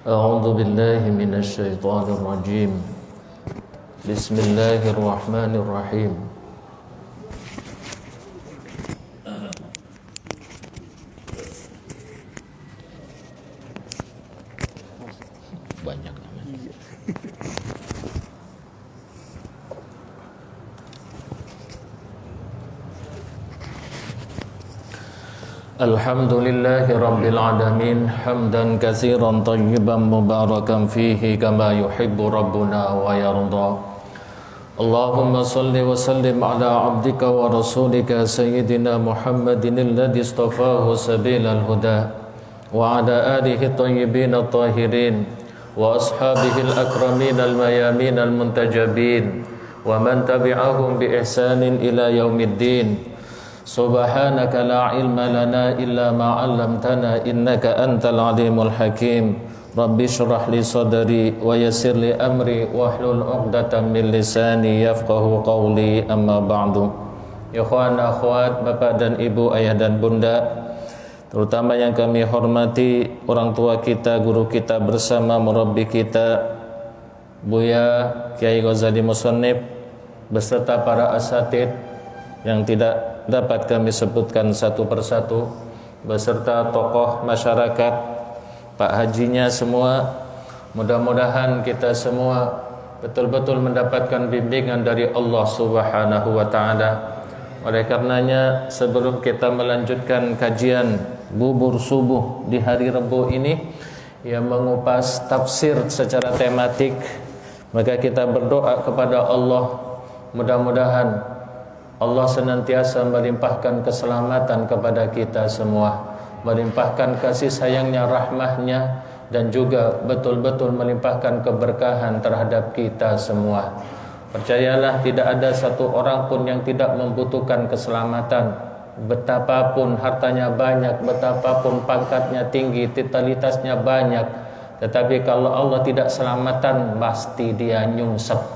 أعوذ بالله من الشيطان الرجيم بسم الله الرحمن الرحيم banyak Alhamdulillahi Rabbil Alamin Hamdan katsiran tayyiban mubarakan fihi kama yuhibbu Rabbuna wa yarda Allahumma salli wa sallim ala abdika wa rasulika Sayyidina Muhammadin alladhi istafahu sabilal huda wa ala alihi tayyibin at-tahirin wa ashabihi al-akramin al-mayamin al-muntajabin wa man tabi'ahum bi ihsanin ila yaumiddin Subhanaka la ilma lana illa ma 'allamtana innaka antal alimul hakim Rabbi shrah li sadri wa yassir li amri wahlul 'uqdatam min lisani yafqahu qawli amma ba'du Ikhwan akhwat bapak dan ibu ayah dan bunda terutama yang kami hormati orang tua kita guru kita bersama murabbi kita Buya Kiai Ghazali Musannif beserta para asatid yang tidak dapat kami sebutkan satu persatu beserta tokoh masyarakat, Pak Hajinya semua. Mudah-mudahan kita semua betul-betul mendapatkan bimbingan dari Allah Subhanahu wa taala. Oleh karenanya sebelum kita melanjutkan kajian bubur subuh di hari Rabu ini yang mengupas tafsir secara tematik, maka kita berdoa kepada Allah mudah-mudahan Allah senantiasa melimpahkan keselamatan kepada kita semua, melimpahkan kasih sayangnya, rahmahnya, dan juga betul-betul melimpahkan keberkahan terhadap kita semua. Percayalah tidak ada satu orang pun yang tidak membutuhkan keselamatan. Betapapun hartanya banyak, betapapun pangkatnya tinggi, titalitasnya banyak, tetapi kalau Allah tidak selamatan pasti dia nyungsep.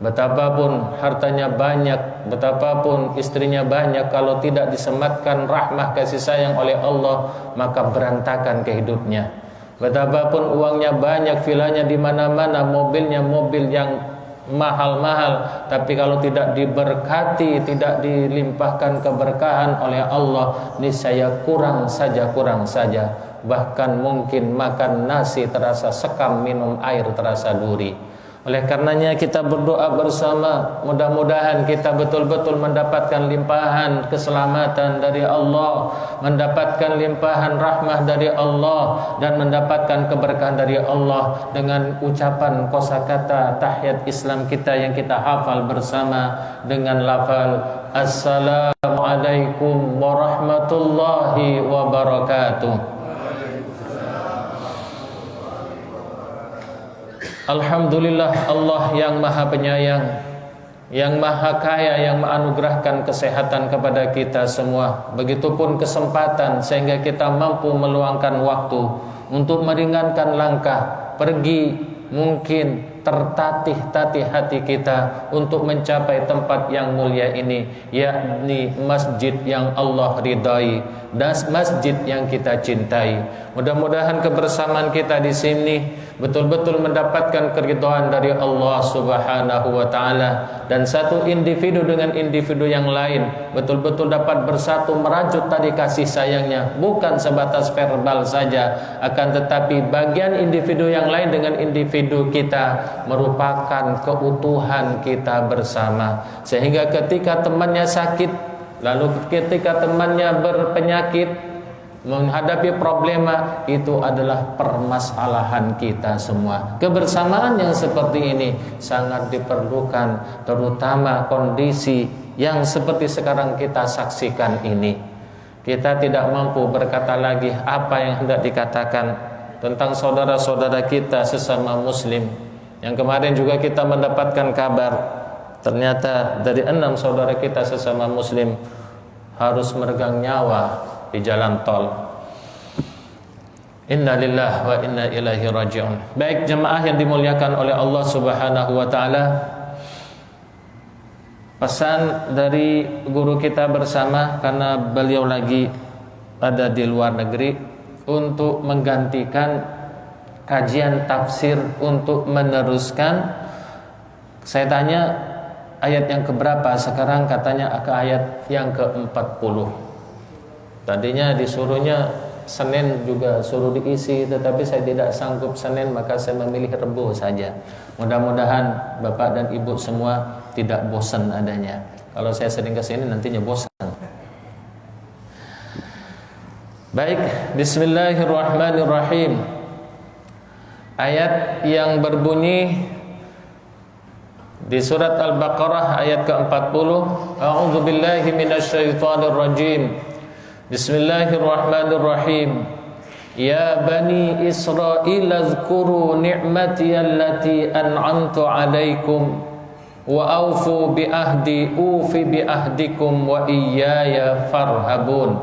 Betapapun hartanya banyak, betapapun istrinya banyak, kalau tidak disematkan rahmah kasih sayang oleh Allah, maka berantakan kehidupnya. Betapapun uangnya banyak, vilanya di mana-mana, mobilnya mobil yang mahal-mahal, tapi kalau tidak diberkati, tidak dilimpahkan keberkahan oleh Allah, niscaya kurang saja. Bahkan mungkin makan nasi terasa sekam, minum air terasa duri. Oleh karenanya kita berdoa bersama, mudah-mudahan kita betul-betul mendapatkan limpahan keselamatan dari Allah, mendapatkan limpahan rahmah dari Allah, dan mendapatkan keberkahan dari Allah dengan ucapan kosakata tahiyat Islam kita yang kita hafal bersama dengan lafal Assalamualaikum warahmatullahi wabarakatuh. Alhamdulillah Allah yang maha penyayang, yang maha kaya, yang menganugerahkan kesehatan kepada kita semua. Begitupun kesempatan sehingga kita mampu meluangkan waktu untuk meringankan langkah pergi, mungkin tertatih-tatih hati kita untuk mencapai tempat yang mulia ini, yakni masjid yang Allah ridai dan masjid yang kita cintai. Mudah-mudahan kebersamaan kita di sini betul-betul mendapatkan keridhaan dari Allah Subhanahu wa taala, dan satu individu dengan individu yang lain betul-betul dapat bersatu merajut tadi kasih sayangnya, bukan sebatas verbal saja, akan tetapi bagian individu yang lain dengan individu kita merupakan keutuhan kita bersama. Sehingga ketika temannya sakit, lalu ketika temannya berpenyakit, menghadapi problema, itu adalah permasalahan kita semua. Kebersamaan yang seperti ini sangat diperlukan, terutama kondisi yang seperti sekarang kita saksikan ini. Kita tidak mampu berkata lagi apa yang hendak dikatakan tentang saudara-saudara kita sesama muslim. Yang kemarin juga kita mendapatkan kabar, ternyata dari 6 saudara kita sesama muslim harus meregang nyawa di jalan tol. Inna lillahi wa inna ilaihi raji'un. Baik jemaah yang dimuliakan oleh Allah Subhanahu wa taala, pesan dari guru kita bersama, karena beliau lagi ada di luar negeri, untuk menggantikan kajian tafsir untuk meneruskan. Saya tanya ayat yang keberapa, sekarang katanya ke ayat yang ke-40. Tadinya disuruhnya Senin juga suruh diisi, tetapi saya tidak sanggup Senin, maka saya memilih Rebo saja. Mudah-mudahan Bapak dan Ibu semua tidak bosan adanya. Kalau saya sering ke sini nantinya bosan. Baik, bismillahirrahmanirrahim. Ayat yang berbunyi di surat Al-Baqarah ayat ke-40, A'udzubillahi minasyaitonirrajim. Bismillahirrahmanirrahim. Ya bani Israil azkuru ni'mati allati an'amtu 'alaikum wa aufu bi ahdi ufi bi ahdikum wa iyaya farhabun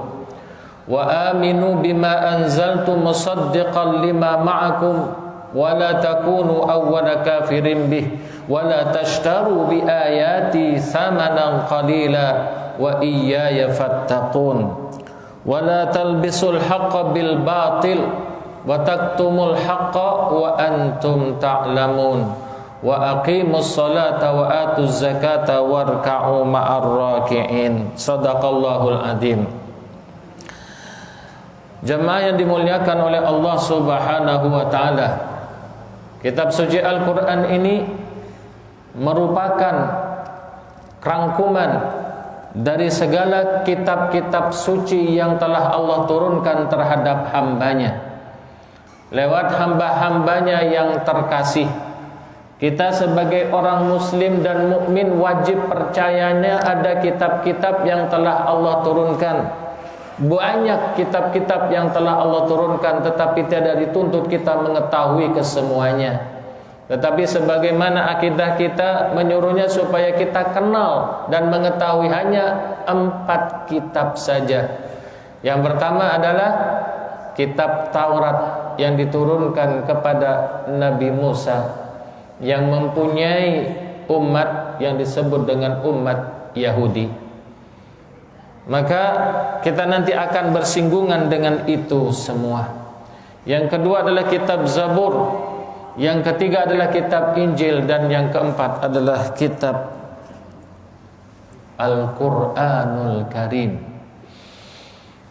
wa aminu bima anzaltu musaddiqan lima ma'akum wa la takunu awwala kafirin bih wa la tashtaru bi ayati thamanan qalila wa iyaya fattaqun wa la talbisul haqqa bil batil wa taktumul haqqa wa antum ta'lamun wa aqimus salata wa atuz zakata warka'u ma'ar raki'in. Shadaqallahul adzim. Jemaah yang dimuliakan oleh Allah Subhanahu wa taala, kitab suci Al-Qur'an ini merupakan rangkuman dari segala kitab-kitab suci yang telah Allah turunkan terhadap hambanya. Lewat hamba-hambanya yang terkasih, kita sebagai orang muslim dan mukmin wajib percayanya ada kitab-kitab yang telah Allah turunkan. Banyak kitab-kitab yang telah Allah turunkan, tetapi tidak dituntut kita mengetahui kesemuanya. Tetapi sebagaimana akidah kita menyuruhnya supaya kita kenal dan mengetahui hanya 4 kitab saja. Yang pertama adalah kitab Taurat yang diturunkan kepada Nabi Musa, yang mempunyai umat yang disebut dengan umat Yahudi. Maka kita nanti akan bersinggungan dengan itu semua. Yang kedua adalah kitab Zabur, yang ketiga adalah kitab Injil, dan yang keempat adalah kitab Al-Quranul Karim.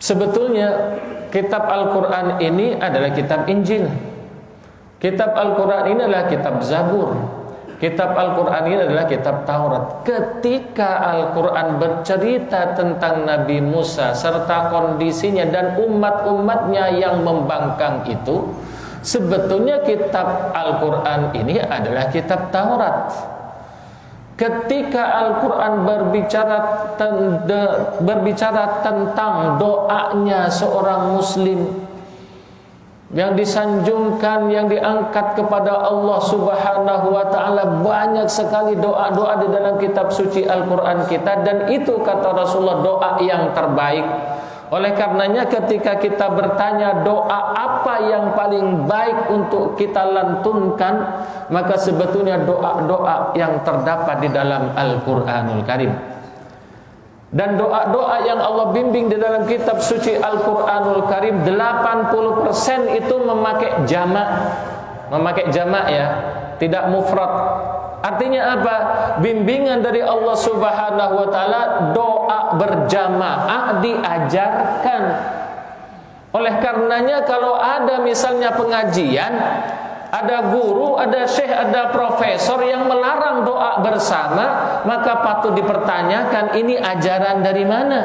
Sebetulnya kitab Al-Quran ini adalah kitab Injil. Kitab Al-Quran ini adalah kitab Zabur. Kitab Al-Quran ini adalah kitab Taurat. Ketika Al-Quran bercerita tentang Nabi Musa serta kondisinya dan umat-umatnya yang membangkang itu, sebetulnya kitab Al-Quran ini adalah kitab Taurat. Ketika Al-Quran berbicara tentang doanya seorang muslim yang disanjungkan, yang diangkat kepada Allah Subhanahu wa ta'ala, banyak sekali doa-doa di dalam kitab suci Al-Quran kita, dan itu kata Rasulullah doa yang terbaik. Oleh karenanya ketika kita bertanya doa apa yang paling baik untuk kita lantunkan, maka sebetulnya doa-doa yang terdapat di dalam Al-Quranul Karim. Dan doa-doa yang Allah bimbing di dalam kitab suci Al-Quranul Karim, 80% itu memakai jamak. Memakai jamak ya, tidak mufrad. Artinya apa? Bimbingan dari Allah Subhanahu wa ta'ala, doa berjamaah diajarkan. Oleh karenanya kalau ada misalnya pengajian, ada guru, ada syekh, ada profesor yang melarang doa bersama, maka patut dipertanyakan ini ajaran dari mana?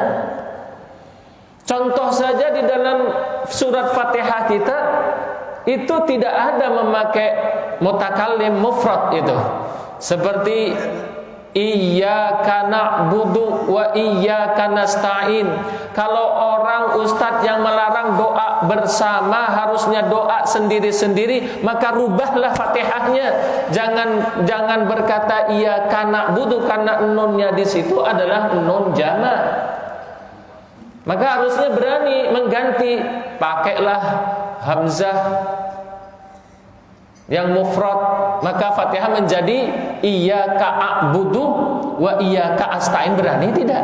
Contoh saja di dalam surat Fatihah kita itu tidak ada memakai mutakallim mufrad itu. Seperti iyyaka na'budu wa iyyaka nasta'in. Kalau orang ustadz yang melarang doa bersama, harusnya doa sendiri-sendiri, maka rubahlah Fatihahnya. Jangan berkata iyyaka na'budu, karena nunnya di situ adalah nun jamak. Maka harusnya berani mengganti, pakailah hamzah yang mufrad, maka Fatihah menjadi iyyaka a'budu wa iyyaka asta'in. Berani tidak?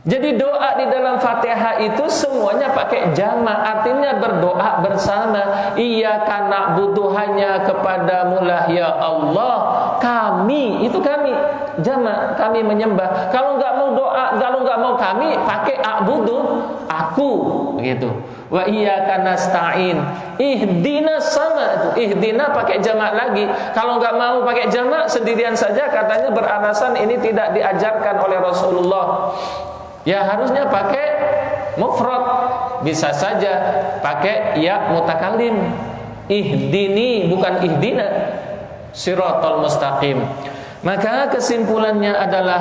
Jadi doa di dalam Fatihah itu semuanya pakai jamak, artinya berdoa bersama. Iyyaka na'budu, hanya kepadamu-lah ya Allah kami, itu kami jamak, kami menyembah. Kalau nggak mau doa, kalau nggak mau kami, pakai a'budu, aku, begitu. Wa iyyaka nasta'in, ihdina, sama itu, ihdina pakai jamak lagi. Kalau nggak mau pakai jamak, sendirian saja, katanya beralasan ini tidak diajarkan oleh Rasulullah. Ya harusnya pakai mufrad, bisa saja pakai ya mutakallim, ihdini bukan ihdina, siratal mustaqim. Maka kesimpulannya adalah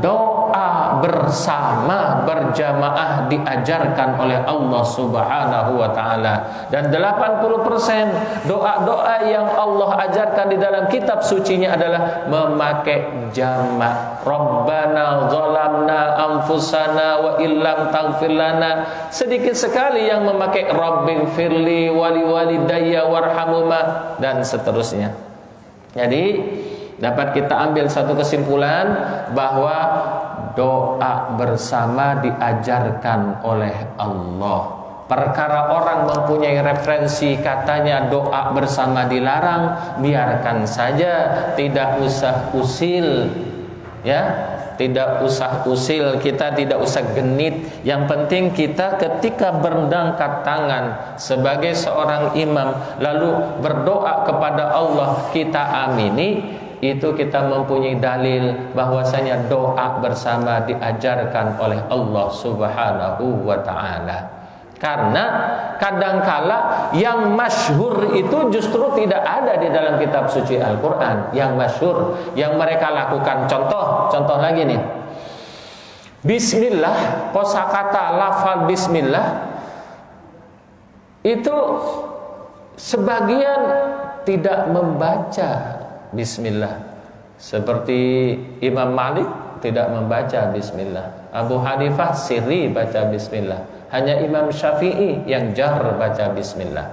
doa bersama berjamaah diajarkan oleh Allah Subhanahu wa taala, dan 80% doa-doa yang Allah ajarkan di dalam kitab sucinya adalah memakai jamak. Rabbana zalamna anfusana wa illam taghfir lana, sedikit sekali yang memakai rabbighfirli wali walidayya warhamhuma, dan seterusnya. Jadi dapat kita ambil satu kesimpulan bahwa doa bersama diajarkan oleh Allah. Perkara orang mempunyai referensi katanya doa bersama dilarang, biarkan saja, tidak usah usil, ya, tidak usah usil, kita tidak usah genit. Yang penting kita ketika berangkat tangan sebagai seorang imam lalu berdoa kepada Allah, kita amini, itu kita mempunyai dalil bahwasanya doa bersama diajarkan oleh Allah Subhanahu wa taala. Karena kadangkala yang masyhur itu justru tidak ada di dalam kitab suci Al-Qur'an. Yang masyhur yang mereka lakukan, contoh lagi nih. Bismillah, kosakata lafal bismillah itu sebagian tidak membaca bismillah, seperti Imam Malik tidak membaca bismillah, Abu Hanifah sirri baca bismillah, hanya Imam Syafi'i yang jahr baca bismillah.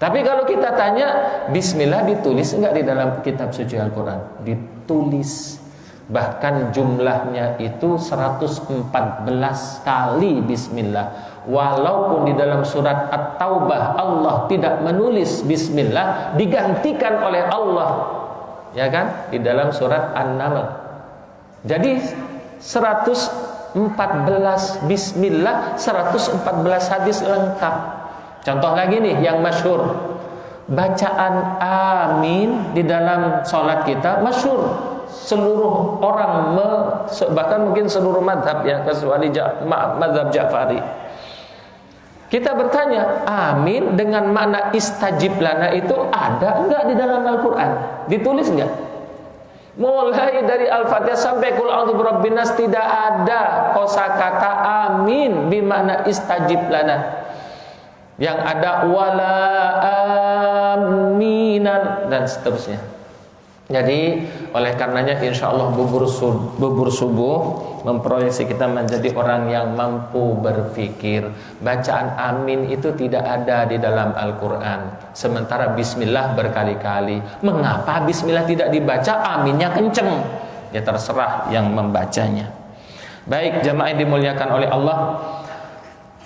Tapi kalau kita tanya, bismillah ditulis enggak di dalam kitab suci Al-Quran? Ditulis, bahkan jumlahnya itu 114 kali bismillah. Walaupun di dalam surat At-Taubah Allah tidak menulis bismillah, digantikan oleh Allah, ya kan, di dalam surat An-Naml. Jadi 114 bismillah, 114 hadis lengkap. Contoh lagi nih yang masyhur, bacaan amin di dalam sholat kita masyhur. Seluruh orang, bahkan mungkin seluruh madhab, ya, kecuali madhab Ja'fari. Kita bertanya, amin dengan makna istajib lana itu ada enggak di dalam Al-Quran? Ditulis enggak? Mulai dari Al-Fatihah sampai Qul a'udzu birabbin nas tidak ada kosakata amin bermakna istajib lana. Yang ada wala aminan dan seterusnya. Jadi oleh karenanya insya Allah bubur subuh memproyeksi kita menjadi orang yang mampu berpikir. Bacaan amin itu tidak ada di dalam Al-Quran, sementara bismillah berkali-kali. Mengapa bismillah tidak dibaca, aminnya kenceng? Ya terserah yang membacanya. Baik jamaah yang dimuliakan oleh Allah,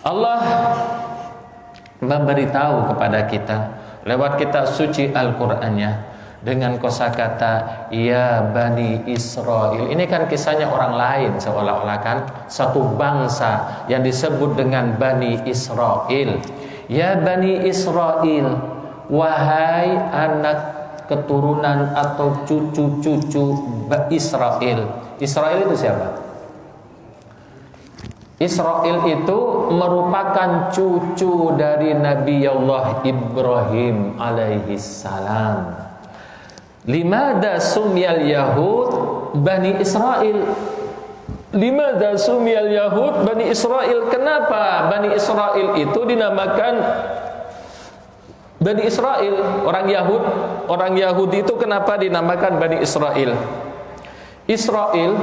Allah memberitahu kepada kita lewat kitab suci Al-Qur'annya dengan kosakata ya Bani Israel. Ini kan kisahnya orang lain, seolah-olah kan satu bangsa yang disebut dengan Bani Israel. Ya Bani Israel, wahai anak keturunan atau cucu-cucu Israel. Israel itu siapa? Israel itu merupakan cucu dari Nabi Allah Ibrahim alaihi salam. Limada sumyal Yahud Bani Israel? Limada sumyal Yahud Bani Israel? Kenapa Bani Israel itu dinamakan Bani Israel? Orang Yahudi itu kenapa dinamakan Bani Israel? Israel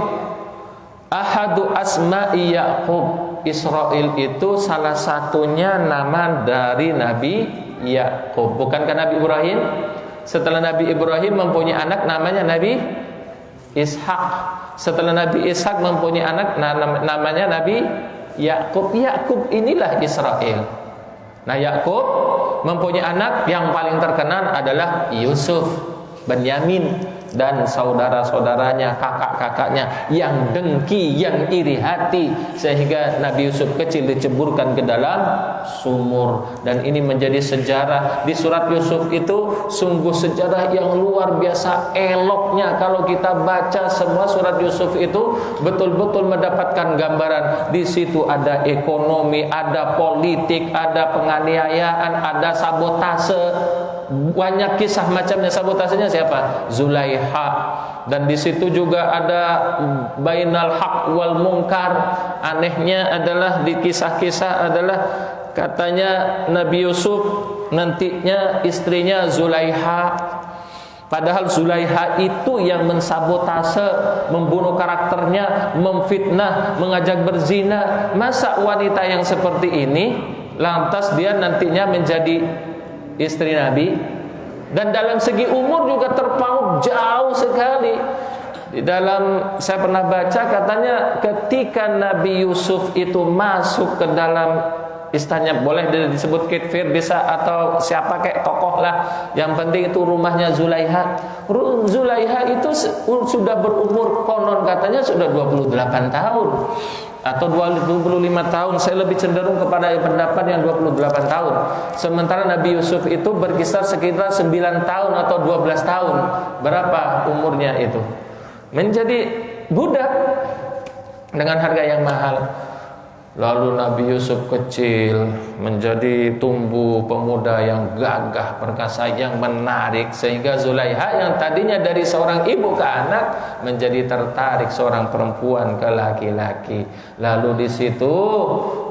ahadu asma'i Ya'qub. Israel itu salah satunya nama dari Nabi Ya'qub. Bukankah Nabi Ibrahim? Setelah Nabi Ibrahim mempunyai anak namanya Nabi Ishak. Setelah Nabi Ishak mempunyai anak namanya Nabi Yakub. Yakub inilah Israel. Nah, Yakub mempunyai anak yang paling terkenal adalah Yusuf, Benyamin, dan saudara-saudaranya, kakak-kakaknya yang dengki, yang iri hati, sehingga Nabi Yusuf kecil diceburkan ke dalam sumur. Dan ini menjadi sejarah. Di surat Yusuf itu sungguh sejarah yang luar biasa eloknya. Kalau kita baca semua surat Yusuf itu betul-betul mendapatkan gambaran. Di situ ada ekonomi, ada politik, ada penganiayaan, ada sabotase. Banyak kisah macamnya. Sabotasenya siapa? Zulaiha. Dan di situ juga ada bainal haq wal munkar. Anehnya adalah di kisah-kisah adalah katanya Nabi Yusuf nantinya istrinya Zulaiha. Padahal Zulaiha itu yang mensabotase, membunuh karakternya, memfitnah, mengajak berzina. Masa wanita yang seperti ini lantas dia nantinya menjadi istri Nabi? Dan dalam segi umur juga terpaut jauh sekali. Di dalam saya pernah baca katanya ketika Nabi Yusuf itu masuk ke dalam istananya, boleh disebut Kitfir bisa atau siapa kayak tokoh lah, yang penting itu rumahnya Zulaiha. Zulaiha itu sudah berumur, konon katanya sudah 28 tahun atau 25 tahun. Saya lebih cenderung kepada pendapat yang 28 tahun. Sementara Nabi Yusuf itu berkisar sekitar 9 tahun atau 12 tahun. Berapa umurnya itu? Menjadi budak dengan harga yang mahal. Lalu Nabi Yusuf kecil menjadi tumbuh pemuda yang gagah perkasa, yang menarik, sehingga Zulaiha yang tadinya dari seorang ibu ke anak menjadi tertarik seorang perempuan ke laki-laki. Lalu di situ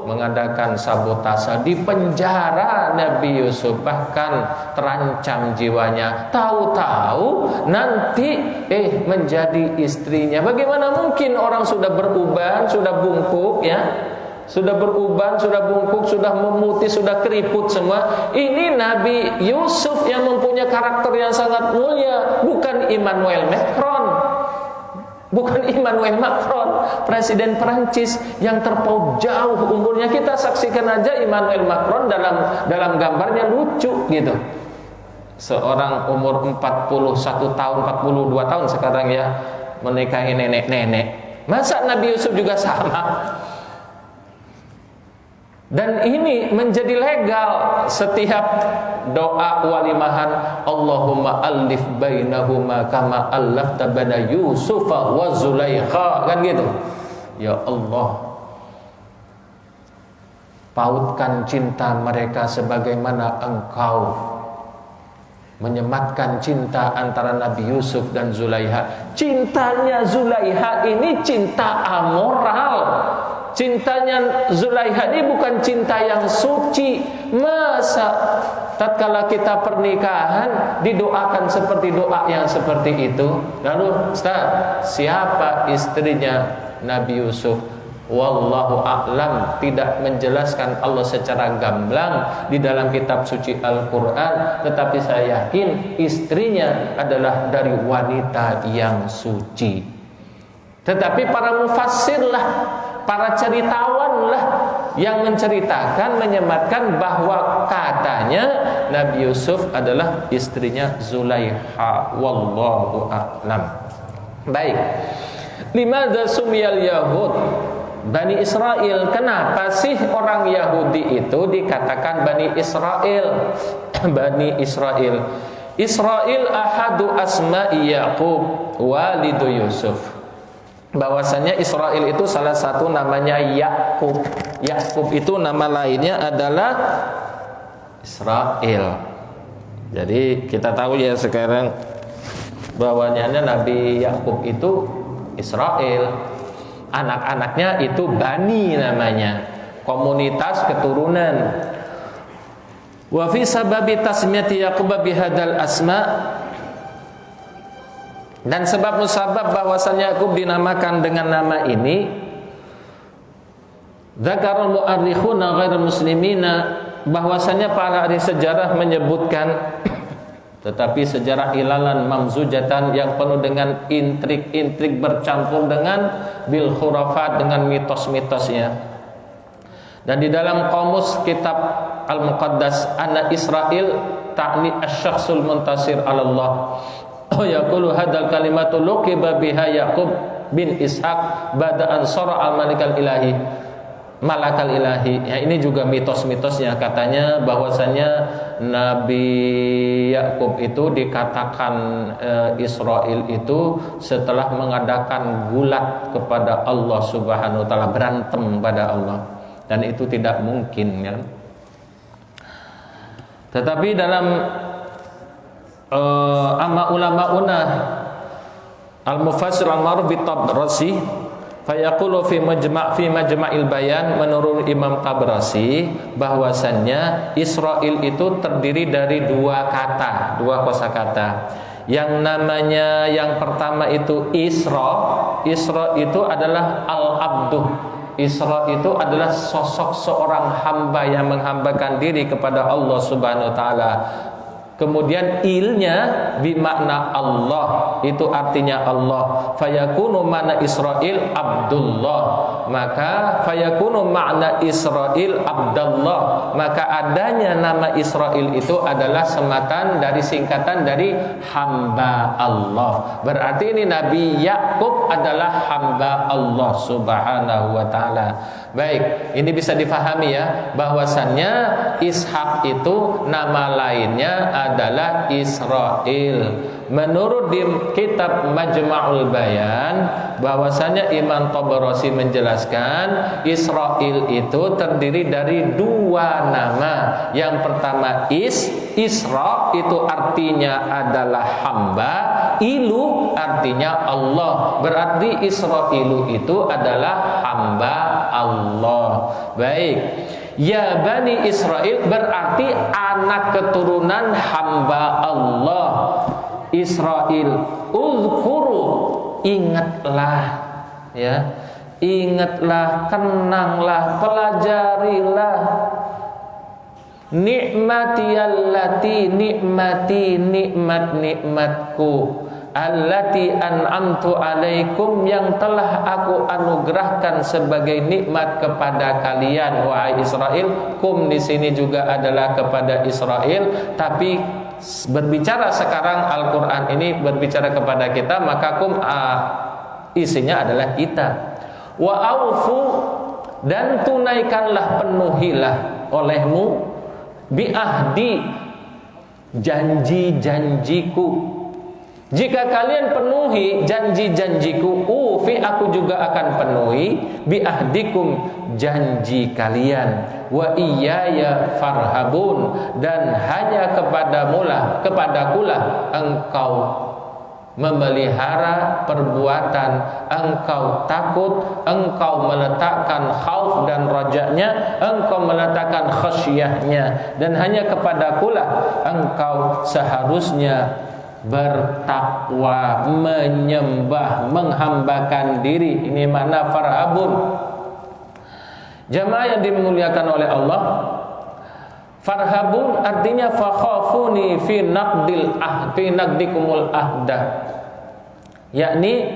mengadakan sabotase, di penjara Nabi Yusuf, bahkan terancam jiwanya. Tahu-tahu nanti menjadi istrinya. Bagaimana mungkin orang sudah beruban, sudah bungkuk ya, sudah beruban, sudah bungkuk, sudah memutih, sudah keriput semua. Ini Nabi Yusuf yang mempunyai karakter yang sangat mulia, bukan Emmanuel Macron. Bukan Emmanuel Macron, presiden Perancis yang terpaut jauh umurnya. Kita saksikan aja Emmanuel Macron dalam gambarnya lucu gitu. Seorang umur 41 tahun, 42 tahun sekarang ya, menikahi nenek-nenek. Masa Nabi Yusuf juga sama? Dan ini menjadi legal setiap doa walimahan, Allahumma alif bainahuma kama allafta baina Yusufa wa Zulaikha, kan gitu. Ya Allah, pautkan cinta mereka sebagaimana Engkau menyematkan cinta antara Nabi Yusuf dan Zulaiha. Cintanya Zulaiha ini cinta amoral. Cintanya Zulaiha ini bukan cinta yang suci. Masa tatkala kita pernikahan didoakan seperti doa yang seperti itu? Lalu Ustaz, siapa istrinya Nabi Yusuf? Wallahu a'lam, tidak menjelaskan Allah secara gamblang di dalam kitab suci Al-Quran. Tetapi saya yakin istrinya adalah dari wanita yang suci. Tetapi para mufassir lah, para ceritawan lah yang menceritakan, menyematkan bahwa katanya Nabi Yusuf adalah istrinya Zulaiha. Wallahu a'lam. Baik. Limadza sumiyal Yahud Bani Israel? Kenapa sih orang Yahudi itu dikatakan Bani Israel? Bani Israel. Israel ahadu asma'i Yaqub walidu Yusuf. Bahwasanya Israel itu salah satu namanya Yakub. Yakub itu nama lainnya adalah Israel. Jadi kita tahu ya sekarang bahwanya Nabi Yakub itu Israel. Anak-anaknya itu Bani namanya, komunitas keturunan. Wa fi sababi tasmiyati Yaqub bihadzal asma, dan sebab musabab bahwasanya Yakub dinamakan dengan nama ini, dzakarul mu'arrikhuna ghairul muslimina, bahwasanya para ahli sejarah menyebutkan tetapi sejarah ilalan mamzujatan yang penuh dengan intrik-intrik bercampur dengan bil khurafat, dengan mitos-mitosnya. Dan di dalam kamus kitab Al-Muqaddas, anna Israel ta'ni asy-syakhsul muntasir 'ala Allah. Yaqulu hadzal kalimatu luqiba biha Yaqub bin Ishaq ba'da an sara al-malikal ilahi. Malakal ilahi. Ya, ini juga mitos-mitosnya, katanya bahwasannya Nabi Yakub itu dikatakan Israel itu setelah mengadakan gulat kepada Allah Subhanahu wa taala, berantem pada Allah, dan itu tidak mungkin ya. Tetapi dalam amma ulamauna al-mufassir al-ma'ruf bi Tabrasi fayaqulu fi majma'il bayan, menurut Imam Tabrasi bahwasannya Israel itu terdiri dari dua kosakata. Yang namanya yang pertama itu Isra itu adalah al-abdu. Isra itu adalah sosok seorang hamba yang menghambakan diri kepada Allah Subhanahu wa taala. Kemudian ilnya bimakna Allah, itu artinya Allah. Fayakunu makna Israel Abdullah, maka fayakunu makna Israel Abdullah, maka adanya nama Israel itu adalah sematan dari singkatan dari hamba Allah. Berarti ini Nabi Yakub adalah hamba Allah Subhanahu wa taala. Baik, ini bisa difahami ya, bahwasannya Ishak itu nama lainnya adalah Israel. Menurut di kitab Majma'ul Bayan, bahwasanya Imam Tabrasi menjelaskan Israel itu terdiri dari dua nama. Yang pertama Isra itu artinya adalah hamba, ilu artinya Allah. Berarti Israel itu adalah hamba Allah. Baik, ya Bani Israel berarti anak keturunan hamba Allah. Israel, uzkuru, ingatlah ya, ingatlah, kenanglah, pelajarilah nikmati allati, nikmatku allati an'amtu alaikum, yang telah aku anugerahkan sebagai nikmat kepada kalian wahai Israel. Kum di sini juga adalah kepada Israel, tapi berbicara sekarang Al-Quran ini berbicara kepada kita, maka kum isinya adalah kita. Wa aufu, dan tunaikanlah, penuhilah olehmu biahdi, janji-janjiku. Jika kalian penuhi janji-janjiku, ufi, aku juga akan penuhi biahdikum, janji kalian. Wa iyaya farhabun, dan hanya kepadakulah engkau memelihara perbuatan, engkau takut, engkau meletakkan khauf dan rajanya, engkau meletakkan khasyahnya, dan hanya kepadakulah engkau seharusnya bertakwa, menyembah, menghambakan diri. Ini makna farhabun. Jamaah yang dimuliakan oleh Allah, farhabun artinya fakhafuni fi naqdikumul ahda, yakni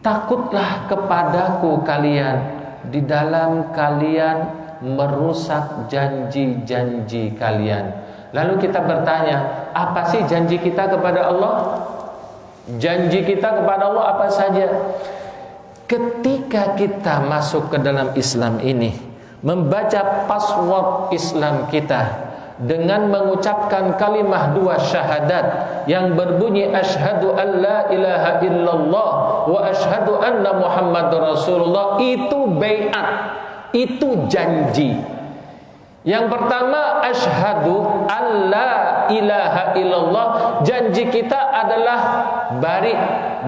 takutlah kepadaku kalian di dalam kalian merusak janji-janji kalian. Lalu kita bertanya, apa sih janji kita kepada Allah? Janji kita kepada Allah apa saja? Ketika kita masuk ke dalam Islam ini, membaca password Islam kita dengan mengucapkan kalimah dua syahadat yang berbunyi asyhadu an la ilaha illallah wa asyhadu anna muhammadar rasulullah, itu bai'at, itu janji. Yang pertama asyhadu alla ilaha illallah, janji kita adalah bari,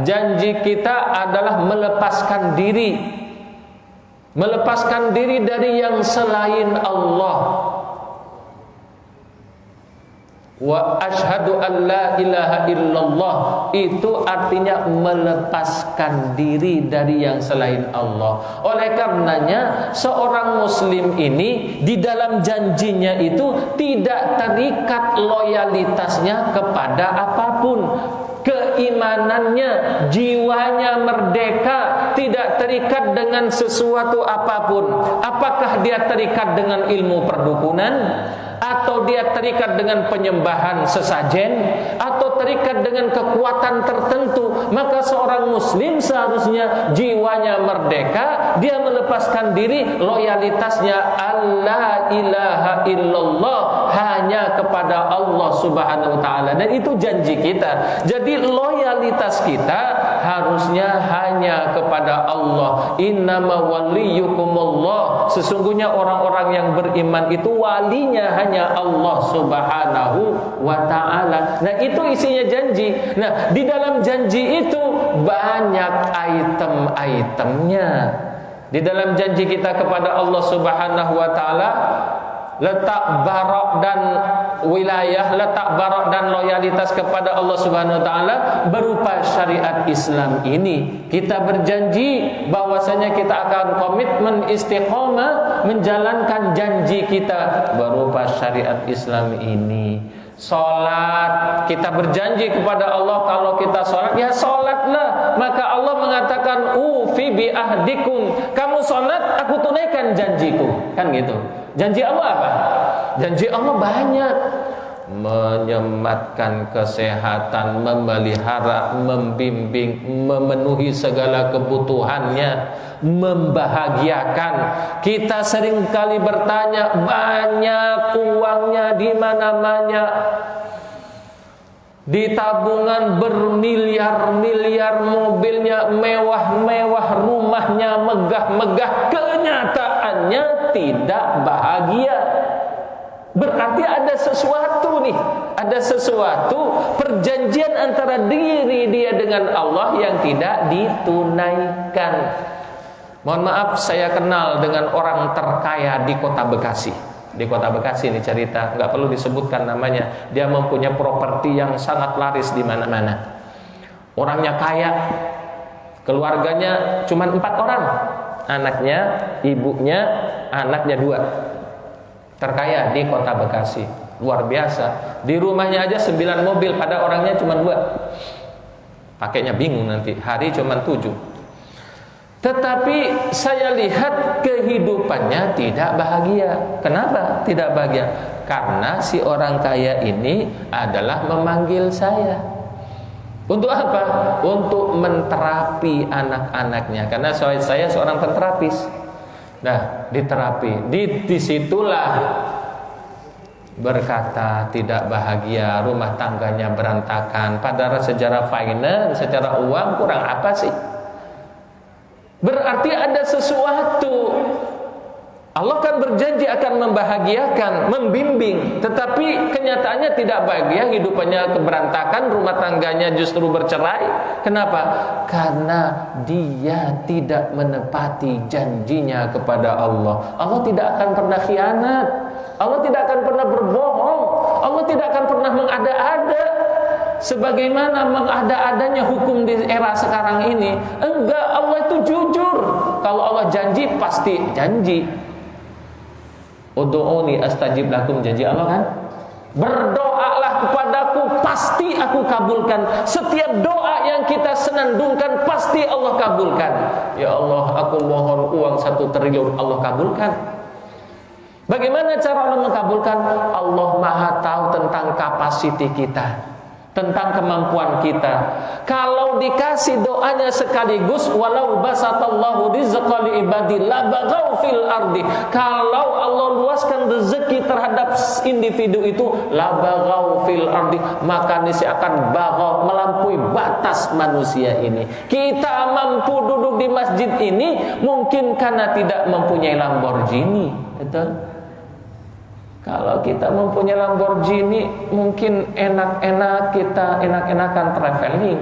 janji kita adalah melepaskan diri dari yang selain Allah. Wa asyhadu an la ilaha illallah, itu artinya melepaskan diri dari yang selain Allah. Oleh karenanya seorang muslim ini di dalam janjinya itu tidak terikat loyalitasnya kepada apapun. Keimanannya, jiwanya merdeka, tidak terikat dengan sesuatu apapun. Apakah dia terikat dengan ilmu perdukunan, atau dia terikat dengan penyembahan sesajen, atau terikat dengan kekuatan tertentu, maka seorang muslim seharusnya jiwanya merdeka, dia melepaskan diri, loyalitasnya alla ilaha illallah, hanya kepada Allah Subhanahu wa taala. Dan itu janji kita. Jadi loyalitas kita harusnya hanya kepada Allah. Innama waliyukumullah, sesungguhnya orang-orang yang beriman itu walinya hanya Allah Subhanahu wa ta'ala. Nah, itu isinya janji. Nah, di dalam janji itu banyak item-itemnya. Di dalam janji kita kepada Allah Subhanahu wa ta'ala, letak barak dan wilayah, letak barak dan loyalitas kepada Allah Subhanahu wa taala berupa syariat Islam ini. Kita berjanji bahwasanya kita akan komitmen istiqomah menjalankan janji kita berupa syariat Islam ini. Salat, kita berjanji kepada Allah kalau kita salat, ya salatlah. Maka Allah mengatakan ufi bi ahdikum, kamu salat aku tunaikan janjiku, kan gitu. Janji Allah apa? Janji Allah banyak. Menyematkan kesehatan, memelihara, membimbing, memenuhi segala kebutuhannya, membahagiakan. Kita seringkali bertanya, banyak uangnya di mana-mana, di tabungan bermiliar-miliar, mobilnya mewah-mewah, rumahnya megah-megah, kenyataannya tidak bahagia. Berarti ada sesuatu nih, ada sesuatu perjanjian antara diri dia dengan Allah yang tidak ditunaikan. Mohon maaf, saya kenal dengan orang terkaya di kota Bekasi. Di kota Bekasi ini cerita, nggak perlu disebutkan namanya. Dia mempunyai properti yang sangat laris di mana-mana. Orangnya kaya, keluarganya cuma 4 orang, anaknya, ibunya, anaknya 2. Terkaya di kota Bekasi, luar biasa. Di rumahnya aja 9 mobil, pada orangnya cuma 2. Pakainya bingung nanti, hari cuma 7. Tetapi saya lihat kehidupannya tidak bahagia. Kenapa tidak bahagia? Karena si orang kaya ini adalah memanggil saya. Untuk apa? Untuk menterapi anak-anaknya. Karena saya seorang penterapis. Nah, diterapi. Disitulah berkata tidak bahagia, rumah tangganya berantakan. Padahal secara finance, secara uang kurang apa sih? Berarti ada sesuatu. Allah kan berjanji akan membahagiakan, membimbing, tetapi kenyataannya tidak bahagia, hidupannya keberantakan, rumah tangganya justru bercerai. Kenapa? Karena dia tidak menepati janjinya kepada Allah. Allah tidak akan pernah khianat, Allah tidak akan pernah berbohong, Allah tidak akan pernah mengada-ada sebagaimana mengada-adanya hukum di era sekarang ini. Enggak, Allah itu jujur. Kalau Allah janji, pasti janji. Ud'uni astajib lakum, janji Allah kan? Berdoalah kepadaku, pasti aku kabulkan. Setiap doa yang kita senandungkan, pasti Allah kabulkan. Ya Allah, aku mohon uang 1 triliun, Allah kabulkan. Bagaimana cara Allah mengabulkan? Allah Maha tahu tentang kapasiti kita, tentang kemampuan kita. Kalau dikasih doanya sekaligus, walau basatallahu rizqa li ibadi labaghaw fil ardi, kalau Allah luaskan rezeki terhadap individu itu, labaghaw fil ardi, maka niscaya akan baghaw, melampaui batas manusia ini. Kita mampu duduk di masjid ini mungkin karena tidak mempunyai Lamborghini, betul? Kalau kita mempunyai Lamborghini, mungkin enak-enak kita enak-enakan traveling.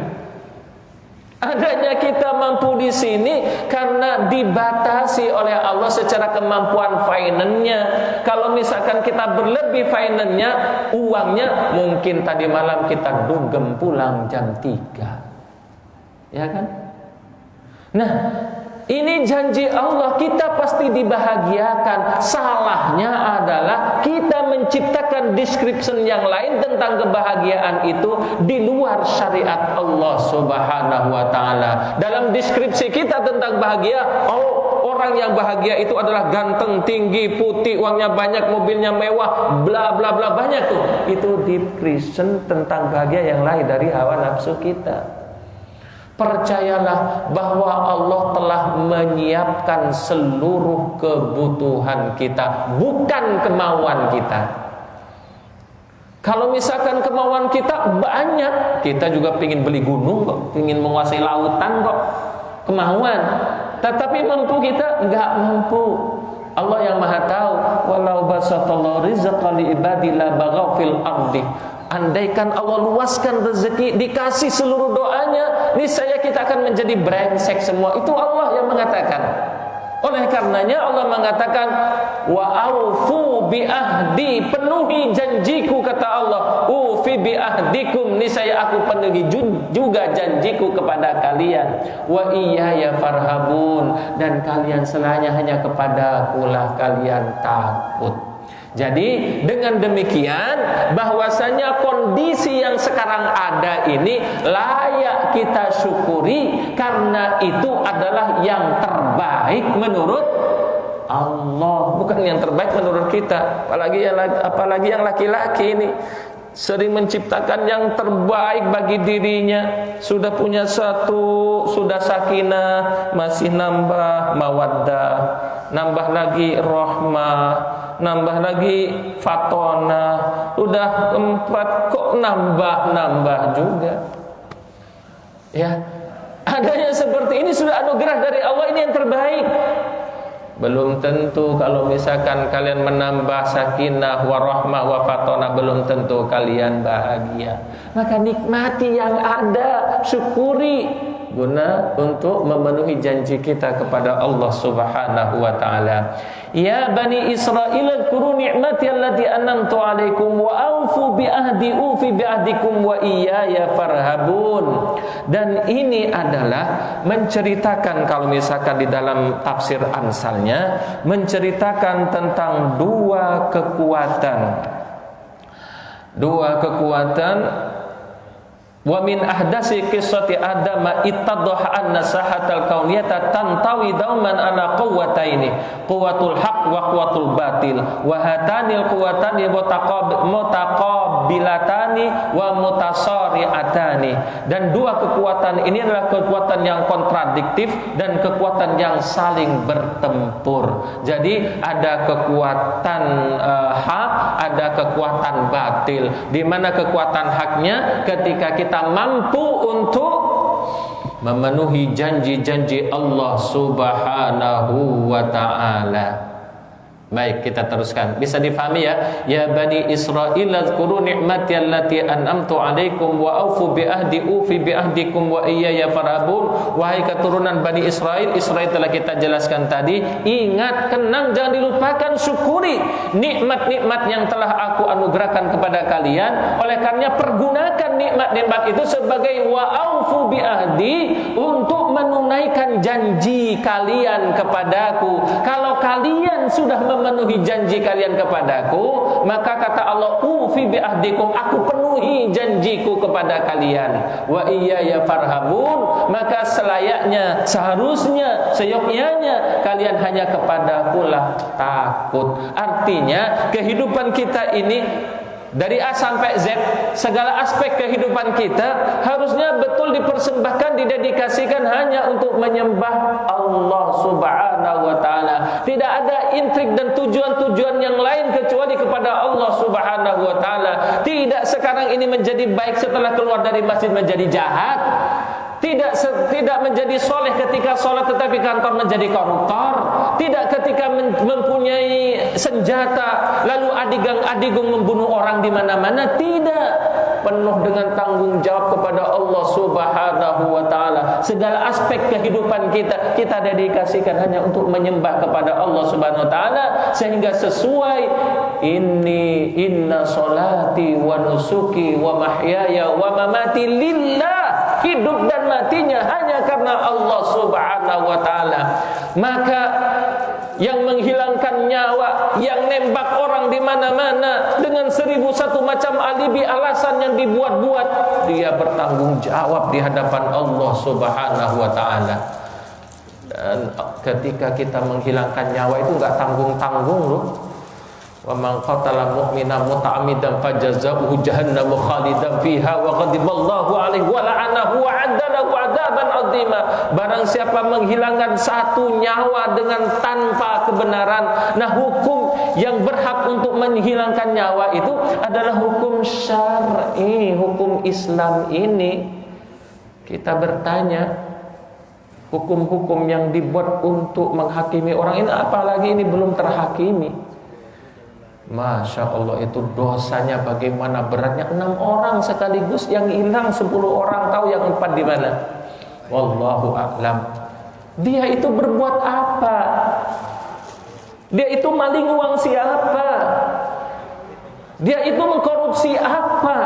Adanya kita mampu di sini karena dibatasi oleh Allah secara kemampuan finance-nya. Kalau misalkan kita berlebih finance-nya, uangnya, mungkin tadi malam kita dugem pulang jam 3. Ya kan? Nah, ini janji Allah, kita pasti dibahagiakan. Salahnya adalah kita menciptakan description yang lain tentang kebahagiaan itu di luar syariat Allah Subhanahu wa taala. Dalam deskripsi kita tentang bahagia, orang yang bahagia itu adalah ganteng, tinggi, putih, uangnya banyak, mobilnya mewah, bla bla bla, banyak tuh. Itu description tentang bahagia yang lain dari hawa nafsu kita. Percayalah bahwa Allah telah menyiapkan seluruh kebutuhan kita, bukan kemauan kita. Kalau misalkan kemauan kita banyak, kita juga ingin beli gunung kok, ingin menguasai lautan kok, kemauan. Tetapi mampu kita? Enggak mampu. Allah yang Maha tahu. Walau basatallahu rizqa li ibadi la baghaw fil ardi. Andaikan Allah luaskan rezeki, dikasih seluruh doanya, niscaya kita akan menjadi brengsek semua. Itu Allah yang mengatakan. Oleh karenanya Allah mengatakan, wa aufu bi ahdi, penuhi janjiku, kata Allah. Ufi bi ahdikum, niscaya aku penuhi juga janjiku kepada kalian. Wa iyaya farhabun, dan kalian selanya hanya kepadakulah kalian takut. Jadi dengan demikian bahwasanya kondisi yang sekarang ada ini layak kita syukuri, karena itu adalah yang terbaik menurut Allah, bukan yang terbaik menurut kita. Apalagi yang laki-laki ini sering menciptakan yang terbaik bagi dirinya. Sudah punya satu, sudah sakinah, masih nambah mawaddah, nambah lagi rahmah, nambah lagi fatona, udah 4 kok nambah juga. Ya, adanya seperti ini sudah anugerah dari Allah, ini yang terbaik. Belum tentu kalau misalkan kalian menambah sakinah, warahmah, wafatona, belum tentu kalian bahagia. Maka nikmati yang ada, syukuri, guna untuk memenuhi janji kita kepada Allah Subhanahu wa ta'ala. Ya Bani Israel, kuru ni'mati allati an'amtu alaikum wa aufu bi ahdi ufi bi ahdikum wa iyaya farhabun. Dan ini adalah menceritakan, kalau misalkan di dalam tafsir Amsalnya, menceritakan tentang dua kekuatan. Wa min ahdasi qissati Adam ittadha anna sahatal kauniyata tantawi dauman ala quwwataini, quwwatul haq wa quwwatul batil, wa hatanil quwwatani mutaqabilatani wa mutasari'atani. Dan dua kekuatan ini adalah kekuatan yang kontradiktif dan kekuatan yang saling bertempur. Jadi ada kekuatan hak, ada kekuatan batil. Di mana kekuatan haknya ketika kita mampu untuk memenuhi janji-janji Allah Subhanahu wa ta'ala. Baik, kita teruskan. Bisa difahami ya? Ya Bani Israel, azkuru ni'mati allati an'amtu alaikum wa aufu bi ahdi ufi bi ahdikum wa iyaya farhabun. Wahai keturunan Bani Israel, Israel telah kita jelaskan tadi. Ingat, kenang, jangan dilupakan, syukuri nikmat-nikmat yang telah aku anugerahkan kepada kalian. Oleh karenanya pergunakan nikmat-nikmat itu sebagai wa aufu bi ahdi, untuk menunaikan janji kalian kepadaku. Kalau kalian sudah memenuhi janji kalian kepadaku, maka kata Allah, ufi bi ahdikum, aku penuhi janjiku kepada kalian. Wa iyaya farhabun, maka selayaknya, seharusnya, seyogyanya kalian hanya kepadakulah takut. Artinya kehidupan kita ini dari A sampai Z, segala aspek kehidupan kita harusnya betul dipersembahkan, didedikasikan hanya untuk menyembah Allah Subhanahu wa ta'ala. Tidak ada intrik dan tujuan-tujuan yang lain kecuali kepada Allah Subhanahu wa ta'ala. Tidak sekarang ini menjadi baik setelah keluar dari masjid menjadi jahat. Tidak menjadi soleh ketika sholat tetapi kantor menjadi koruptor. Tidak ketika mempunyai senjata lalu adigang-adigung membunuh orang di mana-mana. Tidak. penuh dengan tanggung jawab kepada Allah Subhanahu wa taala. Segala aspek kehidupan kita dedikasikan hanya untuk menyembah kepada Allah Subhanahu wa taala, sehingga sesuai inna salati wa nusuki wa mahyaya wa mamati lillah. Hidup dan matinya hanya karena Allah Subhanahu wa taala. Maka yang menghilangkan nyawa, yang nembak orang di mana-mana dengan 1001 macam alibi alasan yang dibuat-buat, dia bertanggung jawab di hadapan Allah Subhanahu wa taala. Dan ketika kita menghilangkan nyawa itu enggak tanggung-tanggung loh. Wa man qatala mu'minan muta'ammidan fajazaohu jahannamu khalidan fiha wa ghadiballahu alaihi wa la'anahu wa 'adzalahu 'adzaban 'azima. Barang siapa menghilangkan satu nyawa dengan tanpa kebenaran, nah hukum yang berhak untuk menghilangkan nyawa itu adalah hukum syar'i, hukum Islam ini. Kita bertanya, hukum-hukum yang dibuat untuk menghakimi orang ini, apalagi ini belum terhakimi. Masya Allah, itu dosanya bagaimana beratnya. 6 orang sekaligus yang hilang, 10 orang tahu yang 4 di mana. Wallahu a'lam. Dia itu berbuat apa? Dia itu maling uang siapa? Dia itu mengkorupsi apa?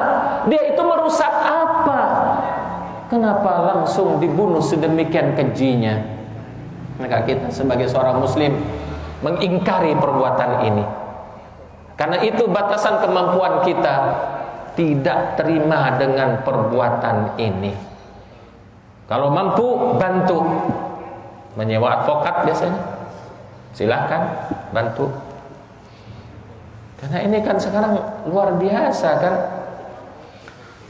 Dia itu merusak apa? Kenapa langsung dibunuh sedemikian kejinya? Maka kita sebagai seorang muslim mengingkari perbuatan ini. Karena itu batasan kemampuan kita, tidak terima dengan perbuatan ini. Kalau mampu, bantu. Menyewa advokat biasanya, silakan bantu. Karena ini kan sekarang luar biasa kan.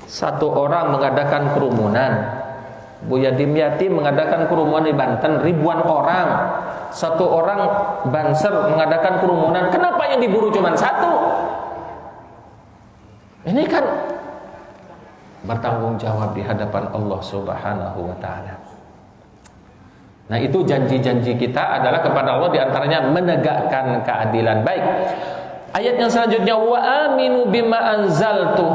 Satu orang mengadakan kerumunan, Buya Dimyati mengadakan kerumunan di Banten, ribuan orang. Satu orang Banser mengadakan kerumunan, kenapa yang diburu cuma satu? Ini kan bertanggung jawab di hadapan Allah Subhanahu wa taala. Nah, itu janji-janji kita adalah kepada Allah, diantaranya menegakkan keadilan. Baik, ayat yang selanjutnya, wa aminu bima anzaltu,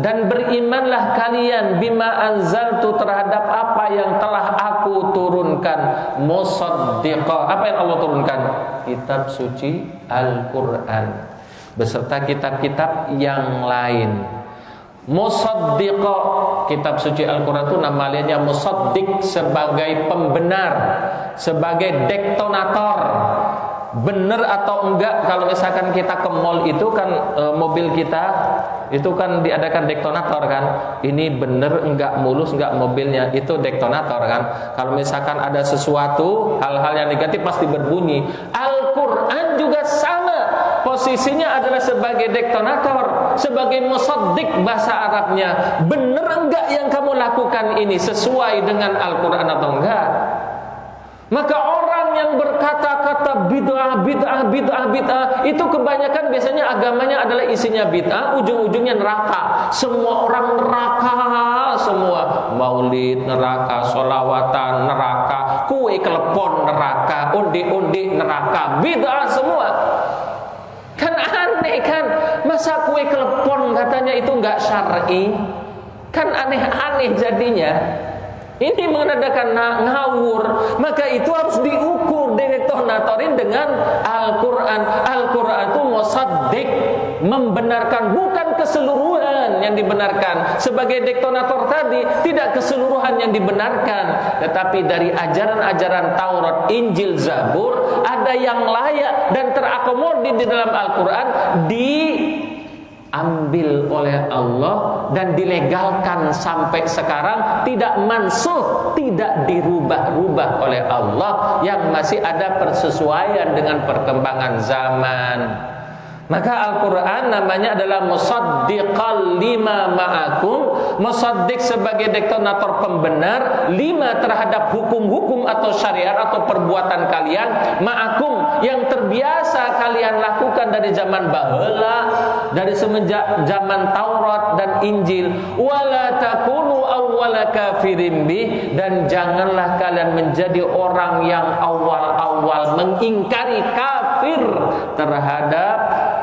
dan berimanlah kalian bima anzaltu, terhadap apa yang telah aku turunkan. Musaddiqa, apa yang Allah turunkan? Kitab suci Al-Quran beserta kitab-kitab yang lain. Musaddiqa, kitab suci Al-Quran itu nama lainnya musaddiq, sebagai pembenar, sebagai dektonator. Benar atau enggak, kalau misalkan kita ke mall itu kan mobil kita itu kan diadakan dektonator kan, ini benar enggak, mulus enggak mobilnya, itu dektonator kan. Kalau misalkan ada sesuatu hal-hal yang negatif pasti berbunyi. Al-Quran juga sama, posisinya adalah sebagai dektonator, sebagai musaddiq bahasa Arabnya. Benar enggak yang kamu lakukan ini sesuai dengan Al-Quran atau enggak? Maka orang yang berkata-kata bid'ah itu kebanyakan biasanya agamanya adalah isinya bid'ah, ujung-ujungnya neraka. Semua orang neraka, semua maulid neraka, sholawatan neraka, kue kelepon neraka, undi-undi neraka, bid'ah semua. Kan aneh kan, masa kue kelepon katanya itu enggak syar'i? Kan aneh-aneh jadinya. Ini menandakan ngawur. Maka itu harus diukur, didetonatorin dengan Al-Quran. Al-Quran itu musaddiq, membenarkan, bukan keseluruhan yang dibenarkan. Sebagai detonator tadi, tidak keseluruhan yang dibenarkan, tetapi dari ajaran-ajaran Taurat, Injil, Zabur, ada yang layak dan terakomodir di dalam Al-Quran, diambil oleh Allah dan dilegalkan sampai sekarang, tidak mansuh, tidak dirubah-rubah oleh Allah, yang masih ada persesuaian dengan perkembangan zaman. Maka Al-Quran namanya adalah musaddiqal lima ma'akum, musaddiq sebagai dektonator pembenar, lima terhadap hukum-hukum atau syariat atau perbuatan kalian, ma'akum yang terbiasa kalian lakukan dari zaman baheula, dari semenjak zaman Taurat dan Injil. Wala takunu awwala kafirin bih, dan janganlah kalian menjadi orang yang awal-awal mengingkari, kafir terhadap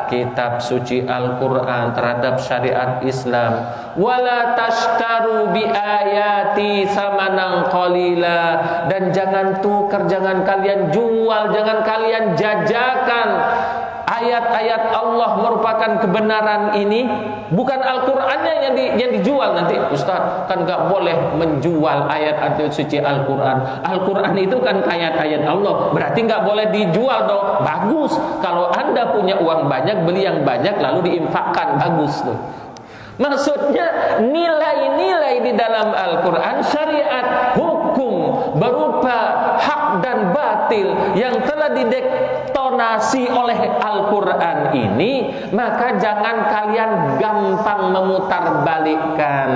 kitab suci Al-Quran, terhadap syariat Islam. Wala tashtaru bi ayati samanan qalila, dan jangan tukar, jangan kalian jual, jangan kalian jajakan ayat-ayat Allah merupakan kebenaran ini. Bukan Al-Qur'annya yang dijual nanti. Ustaz, kan gak boleh menjual ayat-ayat suci Al-Qur'an. Al-Qur'an itu kan ayat-ayat Allah, berarti gak boleh dijual dong. Bagus, kalau Anda punya uang banyak, beli yang banyak lalu diinfakkan, bagus tuh. Maksudnya nilai-nilai di dalam Al-Quran, syariat, hukum berupa hak dan batil yang telah didektonasi oleh Al-Quran ini, maka jangan kalian gampang memutarbalikkan.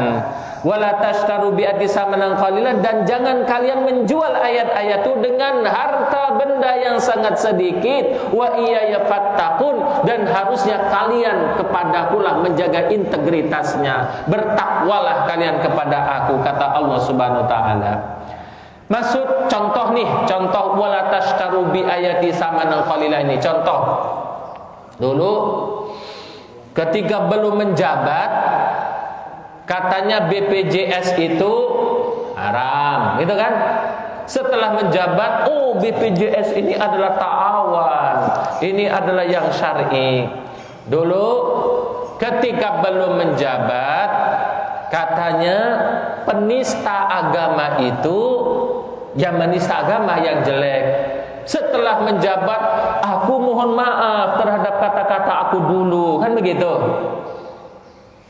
Wala tashtaru bi ayati samanan qalilan, dan jangan kalian menjual ayat-ayat itu dengan harta benda yang sangat sedikit. Wa iyaya fattaqun, dan harusnya kalian kepadakulah menjaga integritasnya. Bertakwalah kalian kepada aku, kata Allah Subhanahu wa taala. Maksud contoh nih, contoh wala tashtaru bi ayati samanan qalilan ini contoh. Dulu ketika belum menjabat, katanya BPJS itu haram, gitu kan? Setelah menjabat, oh BPJS ini adalah ta'awan, ini adalah yang syar'i. Dulu ketika belum menjabat, katanya penista agama itu, yang menista agama yang jelek. Setelah menjabat, aku mohon maaf terhadap kata-kata aku dulu, kan begitu?